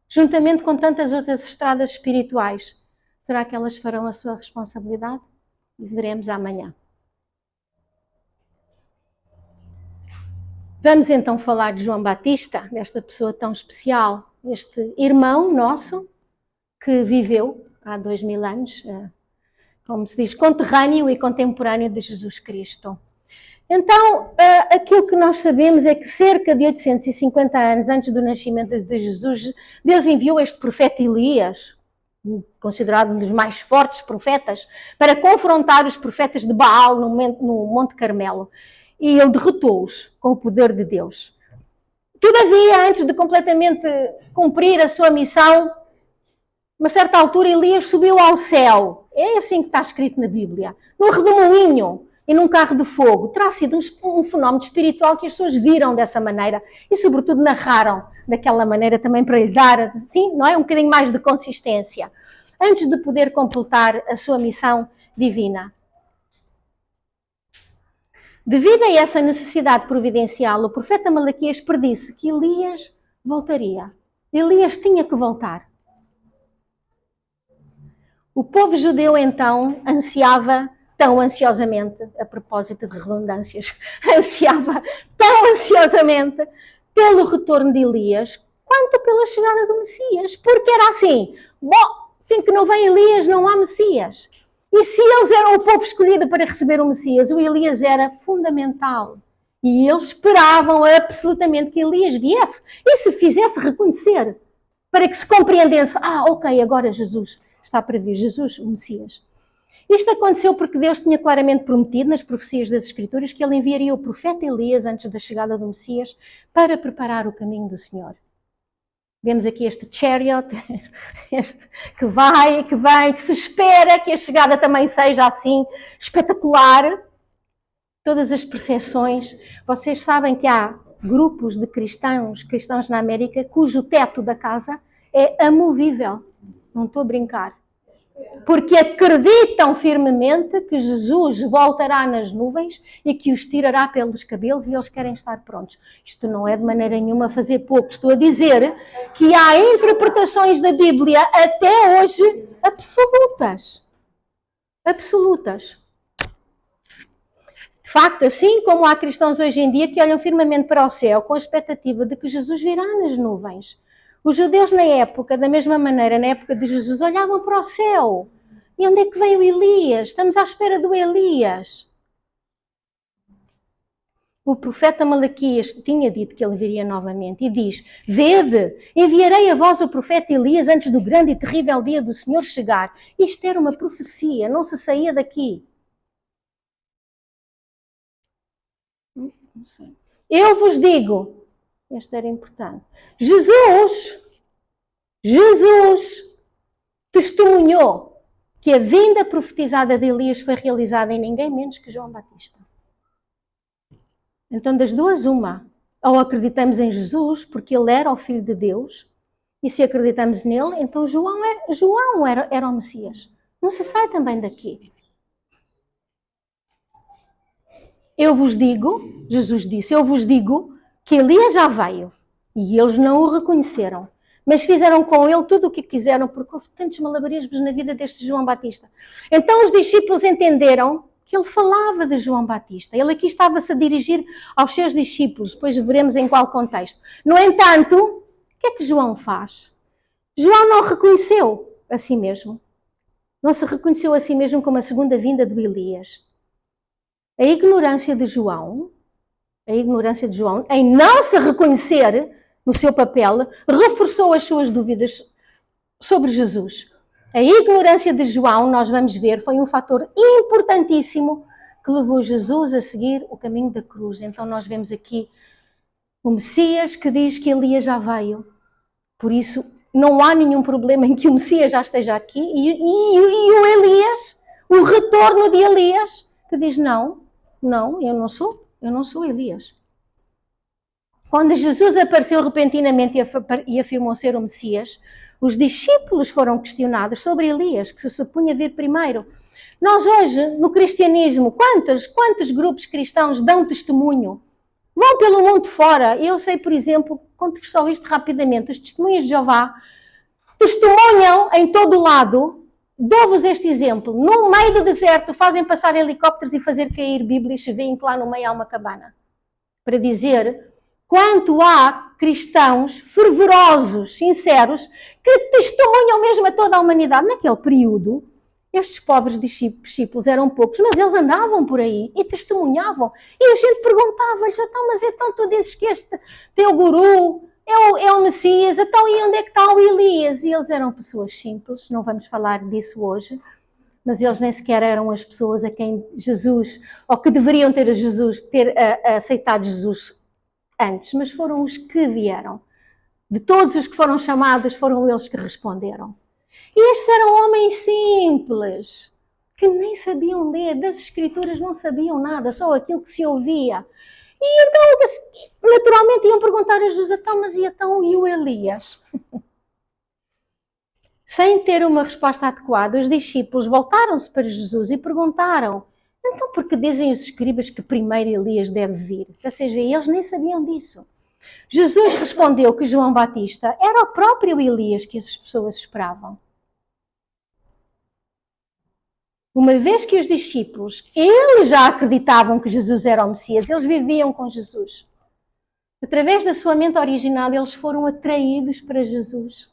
juntamente com tantas outras estradas espirituais. Será que elas farão a sua responsabilidade? Veremos amanhã. Vamos então falar de João Batista, desta pessoa tão especial, este irmão nosso que viveu há 2000 anos, como se diz, conterrâneo e contemporâneo de Jesus Cristo. Então, aquilo que nós sabemos é que cerca de 850 anos antes do nascimento de Jesus, Deus enviou este profeta Elias, considerado um dos mais fortes profetas, para confrontar os profetas de Baal no Monte Carmelo. E ele derrotou-os com o poder de Deus. Todavia, antes de completamente cumprir a sua missão, uma certa altura Elias subiu ao céu. É assim que está escrito na Bíblia. Num redemoinho e num carro de fogo. Terá sido um fenómeno espiritual que as pessoas viram dessa maneira e, sobretudo, narraram daquela maneira também para lhe dar, assim, não é? Um bocadinho mais de consistência, antes de poder completar a sua missão divina. Devido a essa necessidade providencial, o profeta Malaquias predisse que Elias voltaria. Elias tinha que voltar. O povo judeu, então, ansiava tão ansiosamente, a propósito de redundâncias, ansiava tão ansiosamente pelo retorno de Elias, quanto pela chegada do Messias. Porque era assim, bom, fim que não vem Elias, não há Messias. E se eles eram o povo escolhido para receber o Messias, o Elias era fundamental. E eles esperavam absolutamente que Elias viesse e se fizesse reconhecer, para que se compreendesse, ok, agora Jesus está para vir, Jesus, o Messias. Isto aconteceu porque Deus tinha claramente prometido nas profecias das Escrituras que ele enviaria o profeta Elias antes da chegada do Messias para preparar o caminho do Senhor. Vemos aqui este chariot, este que vai, que vem, que se espera que a chegada também seja assim espetacular. Todas as percepções. Vocês sabem que há grupos de cristãos na América, cujo teto da casa é amovível. Não estou a brincar. Porque acreditam firmemente que Jesus voltará nas nuvens e que os tirará pelos cabelos e eles querem estar prontos. Isto não é de maneira nenhuma fazer pouco. Estou a dizer que há interpretações da Bíblia até hoje absolutas. Absolutas. De facto, assim como há cristãos hoje em dia que olham firmemente para o céu com a expectativa de que Jesus virá nas nuvens. Os judeus na época, da mesma maneira, na época de Jesus, olhavam para o céu. E onde é que veio Elias? Estamos à espera do Elias. O profeta Malaquias tinha dito que ele viria novamente e diz: Vede, enviarei a vós o profeta Elias antes do grande e terrível dia do Senhor chegar. Isto era uma profecia, não se saía daqui. Eu vos digo, este era importante, Jesus testemunhou que a vinda profetizada de Elias foi realizada em ninguém menos que João Batista. Então, das duas, uma. Ou acreditamos em Jesus, porque ele era o Filho de Deus, e se acreditamos nele, então João era o Messias. Não se sai também daqui. Eu vos digo, Jesus disse, eu vos digo que Elias já veio, e eles não o reconheceram. Mas fizeram com ele tudo o que quiseram, porque houve tantos malabarismos na vida deste João Batista. Então os discípulos entenderam que ele falava de João Batista. Ele aqui estava-se a dirigir aos seus discípulos, depois veremos em qual contexto. No entanto, o que é que João faz? João não reconheceu a si mesmo. Não se reconheceu a si mesmo como a segunda vinda de Elias. A ignorância de João em não se reconhecer no seu papel, reforçou as suas dúvidas sobre Jesus. A ignorância de João, nós vamos ver, foi um fator importantíssimo que levou Jesus a seguir o caminho da cruz. Então nós vemos aqui o Messias que diz que Elias já veio. Por isso, não há nenhum problema em que o Messias já esteja aqui e o Elias, o retorno de Elias, que diz não, eu não sou Elias. Quando Jesus apareceu repentinamente e afirmou ser o Messias, os discípulos foram questionados sobre Elias, que se supunha vir primeiro. Nós hoje, no cristianismo, quantos grupos cristãos dão testemunho? Vão pelo mundo fora. Eu sei, por exemplo, conto-vos só isto rapidamente, os testemunhas de Jeová testemunham em todo o lado. Dou-vos este exemplo. No meio do deserto fazem passar helicópteros e fazer cair Bíblias se veem que lá no meio há uma cabana. Para dizer quanto há cristãos fervorosos, sinceros, que testemunham mesmo a toda a humanidade. Naquele período, estes pobres discípulos eram poucos, mas eles andavam por aí e testemunhavam. E a gente perguntava-lhes, então tu dizes que este teu guru é o Messias, então e onde é que está o Elias? E eles eram pessoas simples, não vamos falar disso hoje, mas eles nem sequer eram as pessoas a quem Jesus, ou que deveriam ter aceitado Jesus antes, mas foram os que vieram. De todos os que foram chamados, foram eles que responderam. E estes eram homens simples, que nem sabiam ler, das escrituras não sabiam nada, só aquilo que se ouvia. E então, naturalmente, iam perguntar a Jesus, e o Elias? Sem ter uma resposta adequada, os discípulos voltaram-se para Jesus e perguntaram, então por que dizem os escribas que primeiro Elias deve vir? Ou seja, eles nem sabiam disso. Jesus respondeu que João Batista era o próprio Elias que as pessoas esperavam. Uma vez que os discípulos, eles já acreditavam que Jesus era o Messias, eles viviam com Jesus. Através da sua mente original, eles foram atraídos para Jesus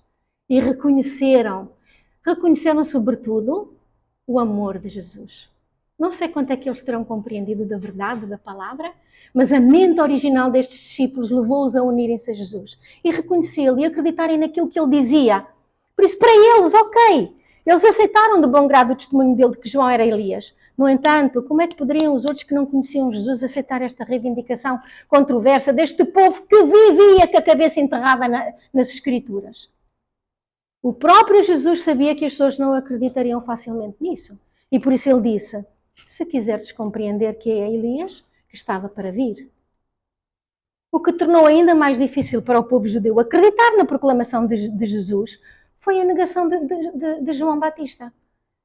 e reconheceram sobretudo o amor de Jesus. Não sei quanto é que eles terão compreendido da verdade da palavra, mas a mente original destes discípulos levou-os a unirem-se a Jesus e reconhecê-lo e acreditarem naquilo que ele dizia. Por isso, para eles, ok, eles aceitaram de bom grado o testemunho dele de que João era Elias. No entanto, como é que poderiam os outros que não conheciam Jesus aceitar esta reivindicação controversa deste povo que vivia com a cabeça enterrada nas Escrituras? O próprio Jesus sabia que as pessoas não acreditariam facilmente nisso. E por isso ele disse, se quiseres compreender que é Elias, que estava para vir. O que tornou ainda mais difícil para o povo judeu acreditar na proclamação de Jesus foi a negação de João Batista.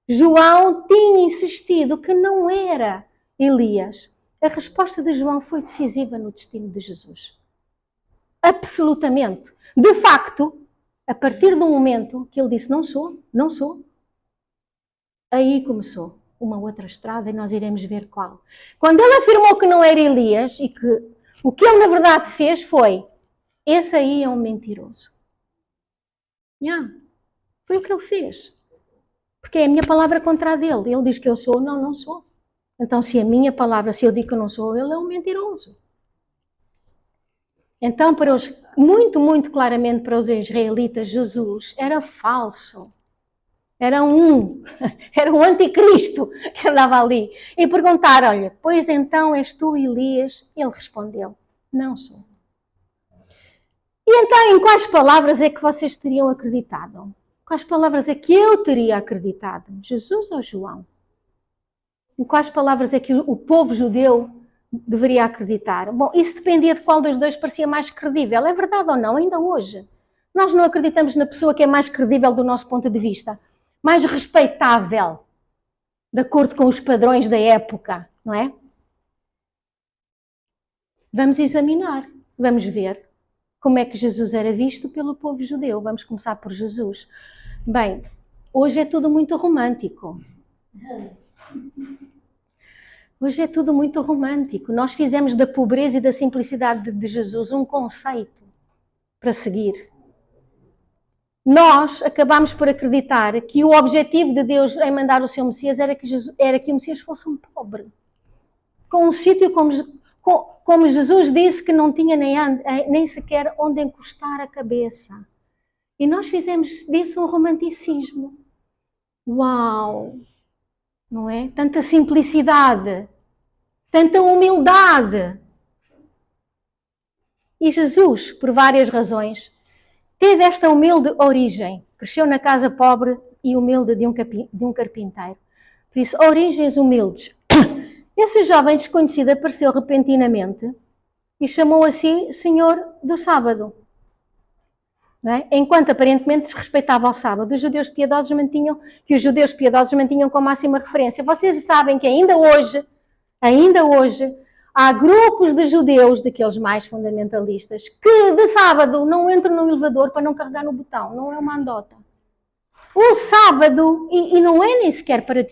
João tinha insistido que não era Elias. A resposta de João foi decisiva no destino de Jesus. Absolutamente. De facto, a partir do momento que ele disse não sou, aí começou uma outra estrada e nós iremos ver qual. Quando ele afirmou que não era Elias e que o que ele na verdade fez foi, esse aí é um mentiroso. Foi o que ele fez. Porque é a minha palavra contra a dele. Ele diz que eu sou, não sou. Então se a minha palavra, se eu digo que eu não sou, ele é um mentiroso. Então, muito, muito claramente para os israelitas, Jesus era falso. Era um anticristo que andava ali. E perguntaram, olha, pois então és tu Elias? Ele respondeu, não sou. E então, em quais palavras é que vocês teriam acreditado? Quais palavras é que eu teria acreditado? Jesus ou João? Em quais palavras é que o povo judeu deveria acreditar? Bom, isso dependia de qual dos dois parecia mais credível. É verdade ou não? Ainda hoje. Nós não acreditamos na pessoa que é mais credível do nosso ponto de vista. Mais respeitável. De acordo com os padrões da época, não é? Vamos examinar. Vamos ver como é que Jesus era visto pelo povo judeu. Vamos começar por Jesus. Bem, hoje é tudo muito romântico. Hoje é tudo muito romântico. Nós fizemos da pobreza e da simplicidade de Jesus um conceito para seguir. Nós acabamos por acreditar que o objetivo de Deus em mandar o seu Messias era que o Messias fosse um pobre. Com um sítio como Jesus disse que não tinha nem sequer onde encostar a cabeça. E nós fizemos disso um romanticismo. Uau! Não é? Tanta simplicidade, tanta humildade. E Jesus, por várias razões, teve esta humilde origem. Cresceu na casa pobre e humilde de um carpinteiro. Por isso, origens humildes. Esse jovem desconhecido apareceu repentinamente e chamou a si Senhor do sábado. Não é? Enquanto aparentemente desrespeitava ao sábado, os judeus piedosos mantinham como máxima referência. Vocês sabem que ainda hoje, há grupos de judeus, daqueles mais fundamentalistas, que de sábado não entram no elevador para não carregar no botão. Não é uma andota. O sábado, e não é nem sequer para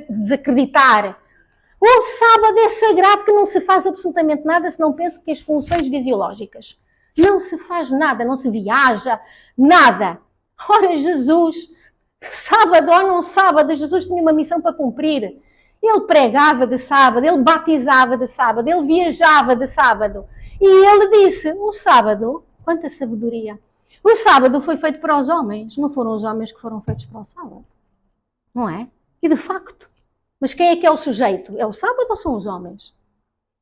desacreditar, o sábado é sagrado, que não se faz absolutamente nada se não pensa que as funções fisiológicas. Não se faz nada, não se viaja, nada. Ora, Jesus, sábado ou não sábado, Jesus tinha uma missão para cumprir. Ele pregava de sábado, ele batizava de sábado, ele viajava de sábado. E ele disse, o sábado, quanta sabedoria. O sábado foi feito para os homens, não foram os homens que foram feitos para o sábado. Não é? E de facto. Mas quem é o sujeito? É o sábado ou são os homens?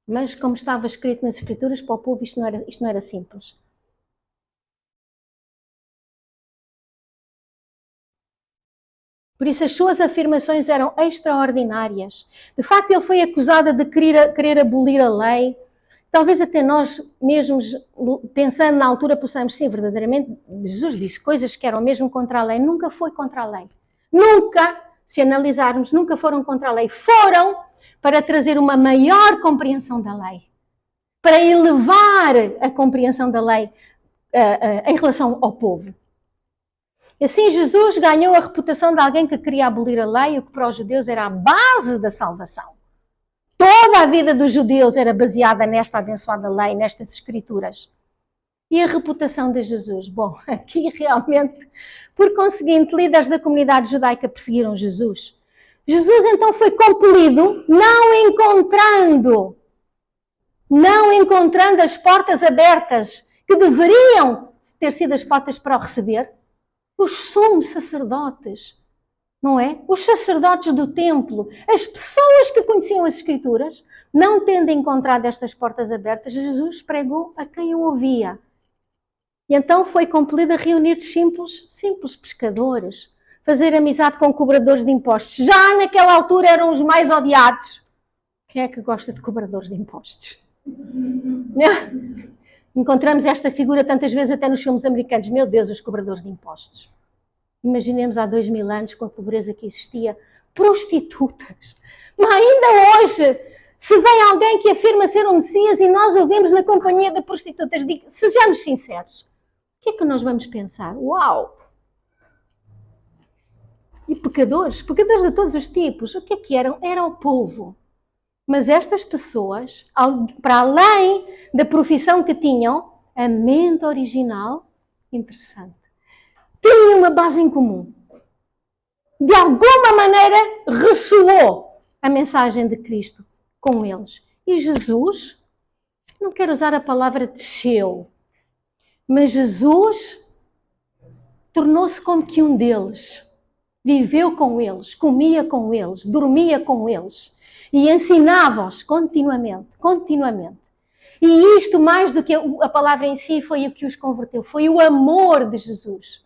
Mas, como estava escrito nas Escrituras, para o povo isto não era simples. Por isso, as suas afirmações eram extraordinárias. De facto, ele foi acusado de querer abolir a lei. Talvez até nós mesmos, pensando na altura, possamos, sim, verdadeiramente, Jesus disse coisas que eram mesmo contra a lei. Nunca foi contra a lei. Nunca, se analisarmos, nunca foram contra a lei. Foram para trazer uma maior compreensão da lei. Para elevar a compreensão da lei em relação ao povo. Assim, Jesus ganhou a reputação de alguém que queria abolir a lei, o que para os judeus era a base da salvação. Toda a vida dos judeus era baseada nesta abençoada lei, nestas escrituras. E a reputação de Jesus? Bom, aqui realmente, por conseguinte, líderes da comunidade judaica perseguiram Jesus. Jesus então foi compelido, não encontrando as portas abertas que deveriam ter sido as portas para o receber, os sumos sacerdotes, não é? Os sacerdotes do templo, as pessoas que conheciam as Escrituras, não tendo encontrado estas portas abertas, Jesus pregou a quem o ouvia. E então foi compelido a reunir simples pescadores, fazer amizade com cobradores de impostos. Já naquela altura eram os mais odiados. Quem é que gosta de cobradores de impostos? Encontramos esta figura tantas vezes até nos filmes americanos. Meu Deus, os cobradores de impostos. Imaginemos há 2000 anos, com a pobreza que existia, prostitutas. Mas ainda hoje, se vem alguém que afirma ser um Messias e nós ouvimos na companhia de prostitutas, sejamos sinceros, o que é que nós vamos pensar? Uau! E pecadores de todos os tipos, o que é que eram? Era o povo. Mas estas pessoas, para além da profissão que tinham, a mente original, interessante, tinham uma base em comum. De alguma maneira ressoou a mensagem de Cristo com eles. E Jesus, não quero usar a palavra desceu, mas Jesus tornou-se como que um deles. Viveu com eles, comia com eles, dormia com eles. E ensinava-os continuamente. E isto, mais do que a palavra em si, foi o que os converteu. Foi o amor de Jesus.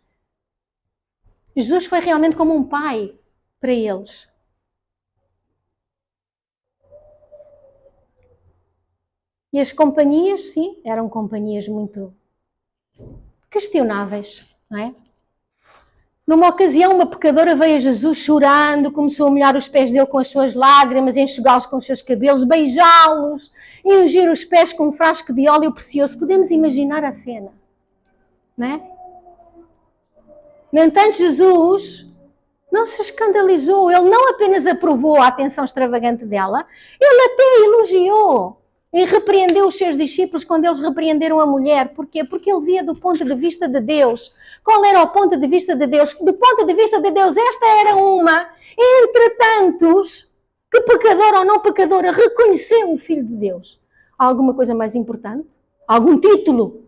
Jesus foi realmente como um pai para eles. E as companhias, sim, eram companhias muito questionáveis, não é? Numa ocasião, uma pecadora veio a Jesus chorando, começou a molhar os pés dele com as suas lágrimas, enxugá-los com os seus cabelos, beijá-los e ungir os pés com um frasco de óleo precioso. Podemos imaginar a cena, não é? No entanto, Jesus não se escandalizou. Ele não apenas aprovou a atenção extravagante dela, ele até elogiou e repreendeu os seus discípulos quando eles repreenderam a mulher. Porquê? Porque ele via do ponto de vista de Deus. Qual era o ponto de vista de Deus? Do ponto de vista de Deus, esta era uma entre tantos que, pecadora ou não pecadora, reconheceu o Filho de Deus. Há alguma coisa mais importante? Algum título?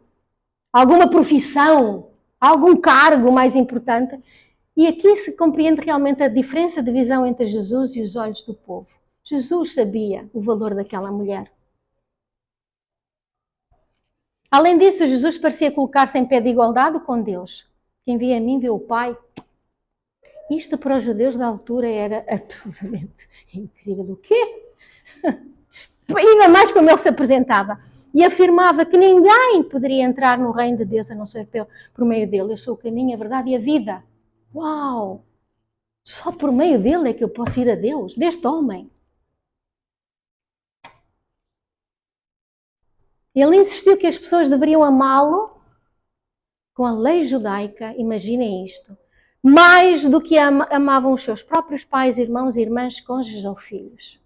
Alguma profissão? Algum cargo mais importante? E aqui se compreende realmente a diferença de visão entre Jesus e os olhos do povo. Jesus sabia o valor daquela mulher. Além disso, Jesus parecia colocar-se em pé de igualdade com Deus. Quem vê a mim vê o Pai. Isto para os judeus da altura era absolutamente incrível. O quê? Ainda mais como ele se apresentava. e afirmava que ninguém poderia entrar no reino de Deus a não ser por meio dele. Eu sou o caminho, a verdade e a vida. Uau! Só por meio dele é que eu posso ir a Deus, deste homem. Ele insistiu que as pessoas deveriam amá-lo com a lei judaica, imaginem isto, mais do que amavam os seus próprios pais, irmãos, irmãs, cônjuges ou filhos.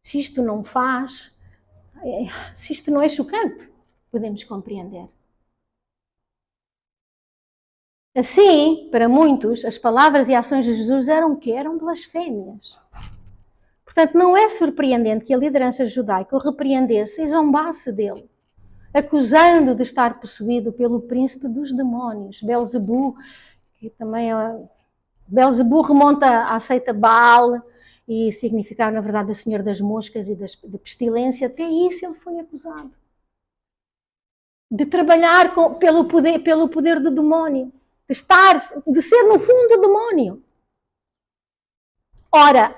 Se isto não faz, se isto não é chocante, podemos compreender. Assim, para muitos, as palavras e ações de Jesus eram o quê? Eram blasfémias. Portanto, não é surpreendente que a liderança judaica o repreendesse e zombasse dele, acusando de estar possuído pelo príncipe dos demónios, Belzebu, que também é... Belzebu remonta à seita Baal e significava, na verdade, o senhor das moscas e da pestilência. Até isso ele foi acusado. De trabalhar pelo poder do demónio. De ser, no fundo, o demónio. Ora,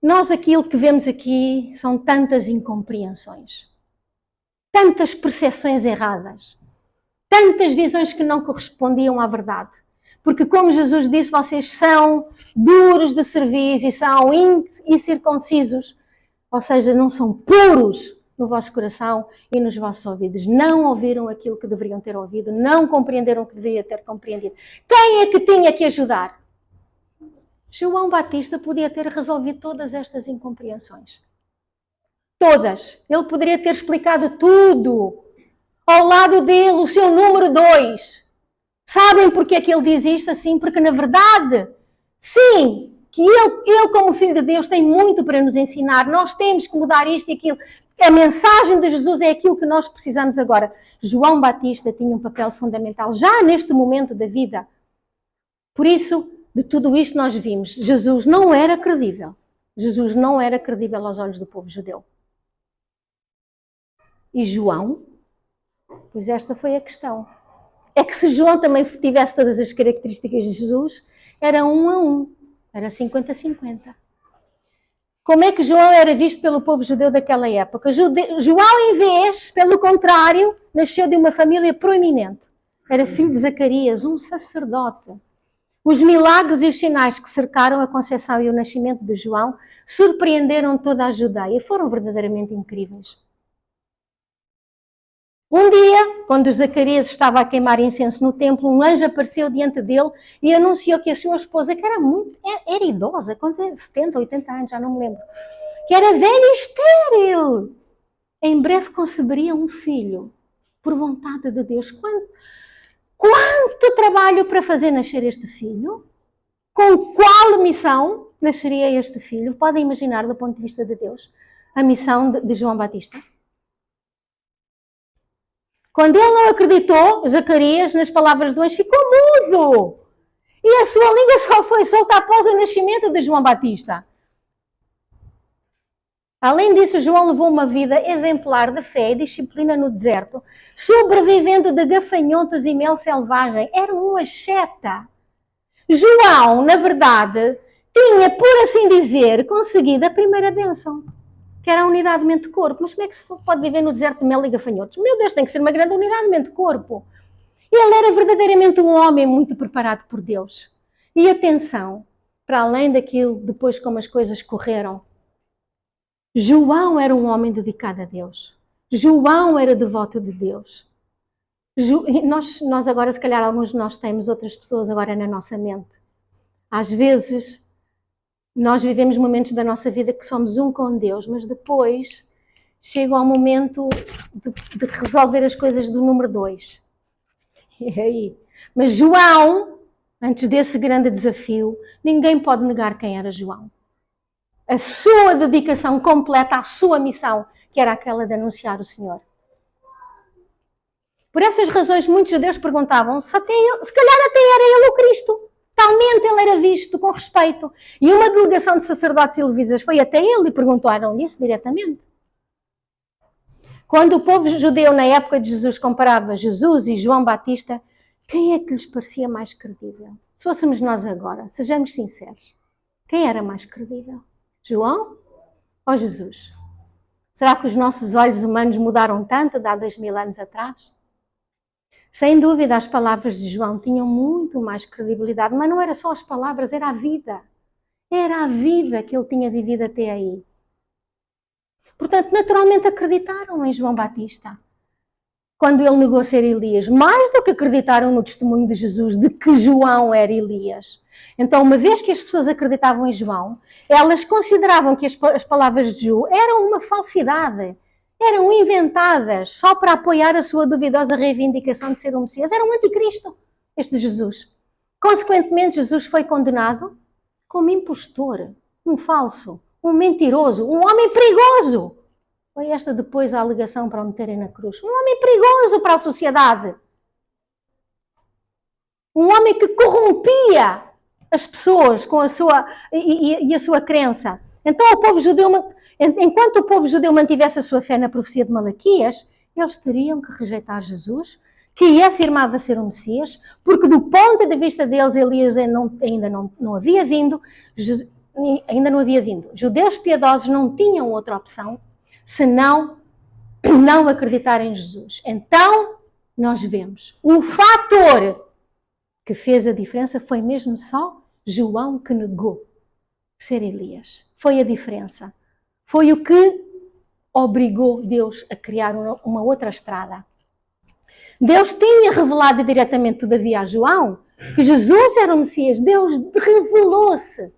nós aquilo que vemos aqui são tantas incompreensões, tantas percepções erradas, tantas visões que não correspondiam à verdade. Porque, como Jesus disse, vocês são duros de serviço e são incircuncisos, ou seja, não são puros no vosso coração e nos vossos ouvidos. Não ouviram aquilo que deveriam ter ouvido, não compreenderam o que deveriam ter compreendido. Quem é que tinha que ajudar? João Batista podia ter resolvido todas estas incompreensões. Todas. Ele poderia ter explicado tudo. Ao lado dele, o seu número 2. Sabem porque é que ele diz isto assim? Porque, na verdade, sim, que ele como Filho de Deus, tem muito para nos ensinar. Nós temos que mudar isto e aquilo. A mensagem de Jesus é aquilo que nós precisamos agora. João Batista tinha um papel fundamental já neste momento da vida. Por isso, de tudo isto nós vimos, Jesus não era credível. Jesus não era credível aos olhos do povo judeu. E João? Pois esta foi a questão. É que se João também tivesse todas as características de Jesus, era 1 a 1. Era 50-50. Como é que João era visto pelo povo judeu daquela época? João, em vez, pelo contrário, nasceu de uma família proeminente. Era filho de Zacarias, um sacerdote. Os milagres e os sinais que cercaram a concepção e o nascimento de João surpreenderam toda a Judeia. Foram verdadeiramente incríveis. Um dia, quando Zacarias estava a queimar incenso no templo, um anjo apareceu diante dele e anunciou que a sua esposa, que era idosa, com 70, 80 anos, já não me lembro, que era velha e estéril, em breve conceberia um filho, por vontade de Deus. Quanto trabalho para fazer nascer este filho? Com qual missão nasceria este filho? Podem imaginar, do ponto de vista de Deus, a missão de João Batista? Quando ele não acreditou, Zacarias, nas palavras do anjo, ficou mudo. E a sua língua só foi solta após o nascimento de João Batista. Além disso, João levou uma vida exemplar de fé e disciplina no deserto, sobrevivendo de gafanhotos e mel selvagem. Era uma asceta. João, na verdade, tinha, por assim dizer, conseguido a primeira bênção, que era a unidade mente-corpo. Mas como é que se pode viver no deserto de mel e gafanhotos? Meu Deus, tem que ser uma grande unidade mente-corpo. Ele era verdadeiramente um homem muito preparado por Deus. E atenção, para além daquilo, depois como as coisas correram, João era um homem dedicado a Deus. João era devoto de Deus. Nós agora, se calhar, alguns de nós temos outras pessoas agora na nossa mente. Às vezes, nós vivemos momentos da nossa vida que somos um com Deus, mas depois chega ao momento de resolver as coisas do número 2. E aí? Mas João, antes desse grande desafio, ninguém pode negar quem era João. A sua dedicação completa à sua missão, que era aquela de anunciar o Senhor. Por essas razões, muitos judeus perguntavam se calhar até era ele o Cristo. Talmente ele era visto com respeito. E uma delegação de sacerdotes e levitas foi até ele e perguntaram-lhe isso diretamente. Quando o povo judeu, na época de Jesus, comparava Jesus e João Batista, quem é que lhes parecia mais credível? Se fôssemos nós agora, sejamos sinceros, quem era mais credível? João ou Jesus? Será que os nossos olhos humanos mudaram tanto de há 2000 anos atrás? Sem dúvida, as palavras de João tinham muito mais credibilidade, mas não era só as palavras, era a vida. Era a vida que ele tinha vivido até aí. Portanto, naturalmente acreditaram em João Batista quando ele negou ser Elias, mais do que acreditaram no testemunho de Jesus de que João era Elias. Então, uma vez que as pessoas acreditavam em João, elas consideravam que as palavras de João eram uma falsidade, eram inventadas só para apoiar a sua duvidosa reivindicação de ser um Messias. Era um anticristo, este Jesus. Consequentemente, Jesus foi condenado como impostor, um falso, um mentiroso, um homem perigoso. Foi esta depois a alegação para o meterem na cruz. Um homem perigoso para a sociedade. Um homem que corrompia as pessoas com a sua, e a sua crença. Então o povo judeu, enquanto o povo judeu mantivesse a sua fé na profecia de Malaquias, eles teriam que rejeitar Jesus, que afirmava ser o Messias, porque do ponto de vista deles Elias ainda não havia vindo, Judeus piedosos não tinham outra opção senão não acreditar em Jesus. Então, nós vemos, o fator que fez a diferença foi mesmo só João que negou ser Elias. Foi a diferença. Foi o que obrigou Deus a criar uma outra estrada. Deus tinha revelado diretamente, todavia, a João que Jesus era o Messias. Deus revelou-se.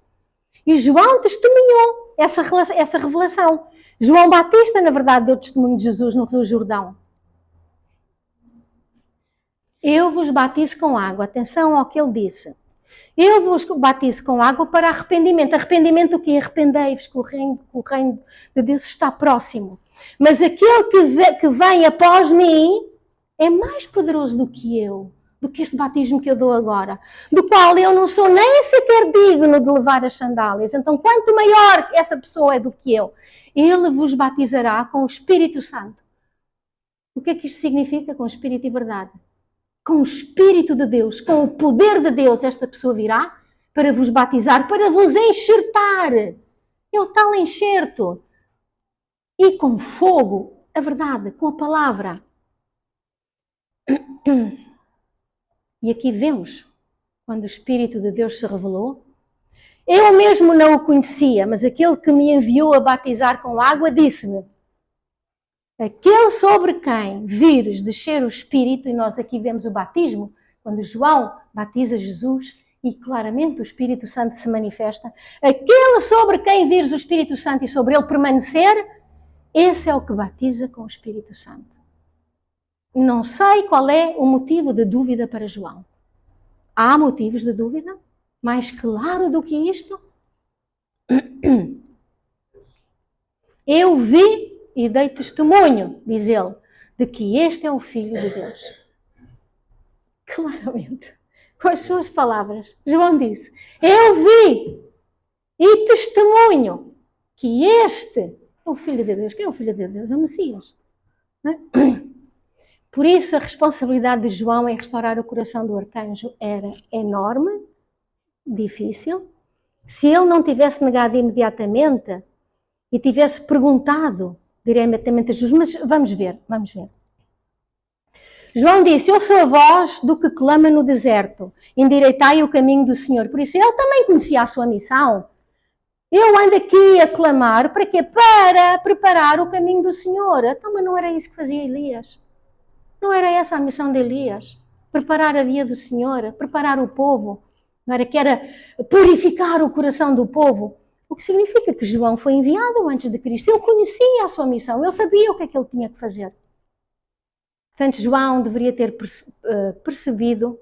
E João testemunhou essa revelação. João Batista, na verdade, deu testemunho de Jesus no Rio Jordão. Eu vos batizo com água. Atenção ao que ele disse. Eu vos batizo com água para arrependimento. Arrependimento o quê? Arrependei-vos, que o reino de Deus está próximo. Mas aquele que vem após mim é mais poderoso do que eu, do que este batismo que eu dou agora, do qual eu não sou nem sequer digno de levar as sandálias. Então, quanto maior essa pessoa é do que eu, ele vos batizará com o Espírito Santo. O que é que isto significa? Com o Espírito e verdade. Com o Espírito de Deus, com o poder de Deus, esta pessoa virá para vos batizar, para vos enxertar. É o tal enxerto. E com fogo, a verdade, com a palavra. E aqui vemos, quando o Espírito de Deus se revelou, eu mesmo não o conhecia, mas aquele que me enviou a batizar com água disse-me: aquele sobre quem vires descer o Espírito, e nós aqui vemos o batismo, quando João batiza Jesus e claramente o Espírito Santo se manifesta, aquele sobre quem vires o Espírito Santo e sobre ele permanecer, esse é o que batiza com o Espírito Santo. Não sei qual é o motivo de dúvida para João. Há motivos de dúvida? Mais claro do que isto? Eu vi e dei testemunho, diz ele, de que este é o Filho de Deus. Claramente, com as suas palavras, João disse: eu vi e testemunho que este é o Filho de Deus. Quem é o Filho de Deus? É o Messias. Por isso, a responsabilidade de João em restaurar o coração do arcanjo era enorme, difícil. Se ele não tivesse negado imediatamente e tivesse perguntado diretamente a Jesus, mas vamos ver. João disse: eu sou a voz do que clama no deserto, endireitai o caminho do Senhor. Por isso, ele também conhecia a sua missão. Eu ando aqui a clamar para quê? Para preparar o caminho do Senhor. Então, mas não era isso que fazia Elias. Não era essa a missão de Elias? Preparar a via do Senhor, preparar o povo. Não era que era purificar o coração do povo. O que significa que João foi enviado antes de Cristo. Ele conhecia a sua missão, ele sabia o que é que ele tinha que fazer. Portanto, João deveria ter percebido,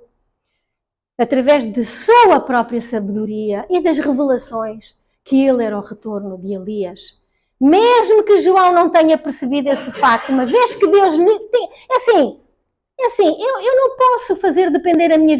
através de sua própria sabedoria e das revelações, que ele era o retorno de Elias. Mesmo que João não tenha percebido esse facto, uma vez que Deus... É assim, eu não posso fazer depender a minha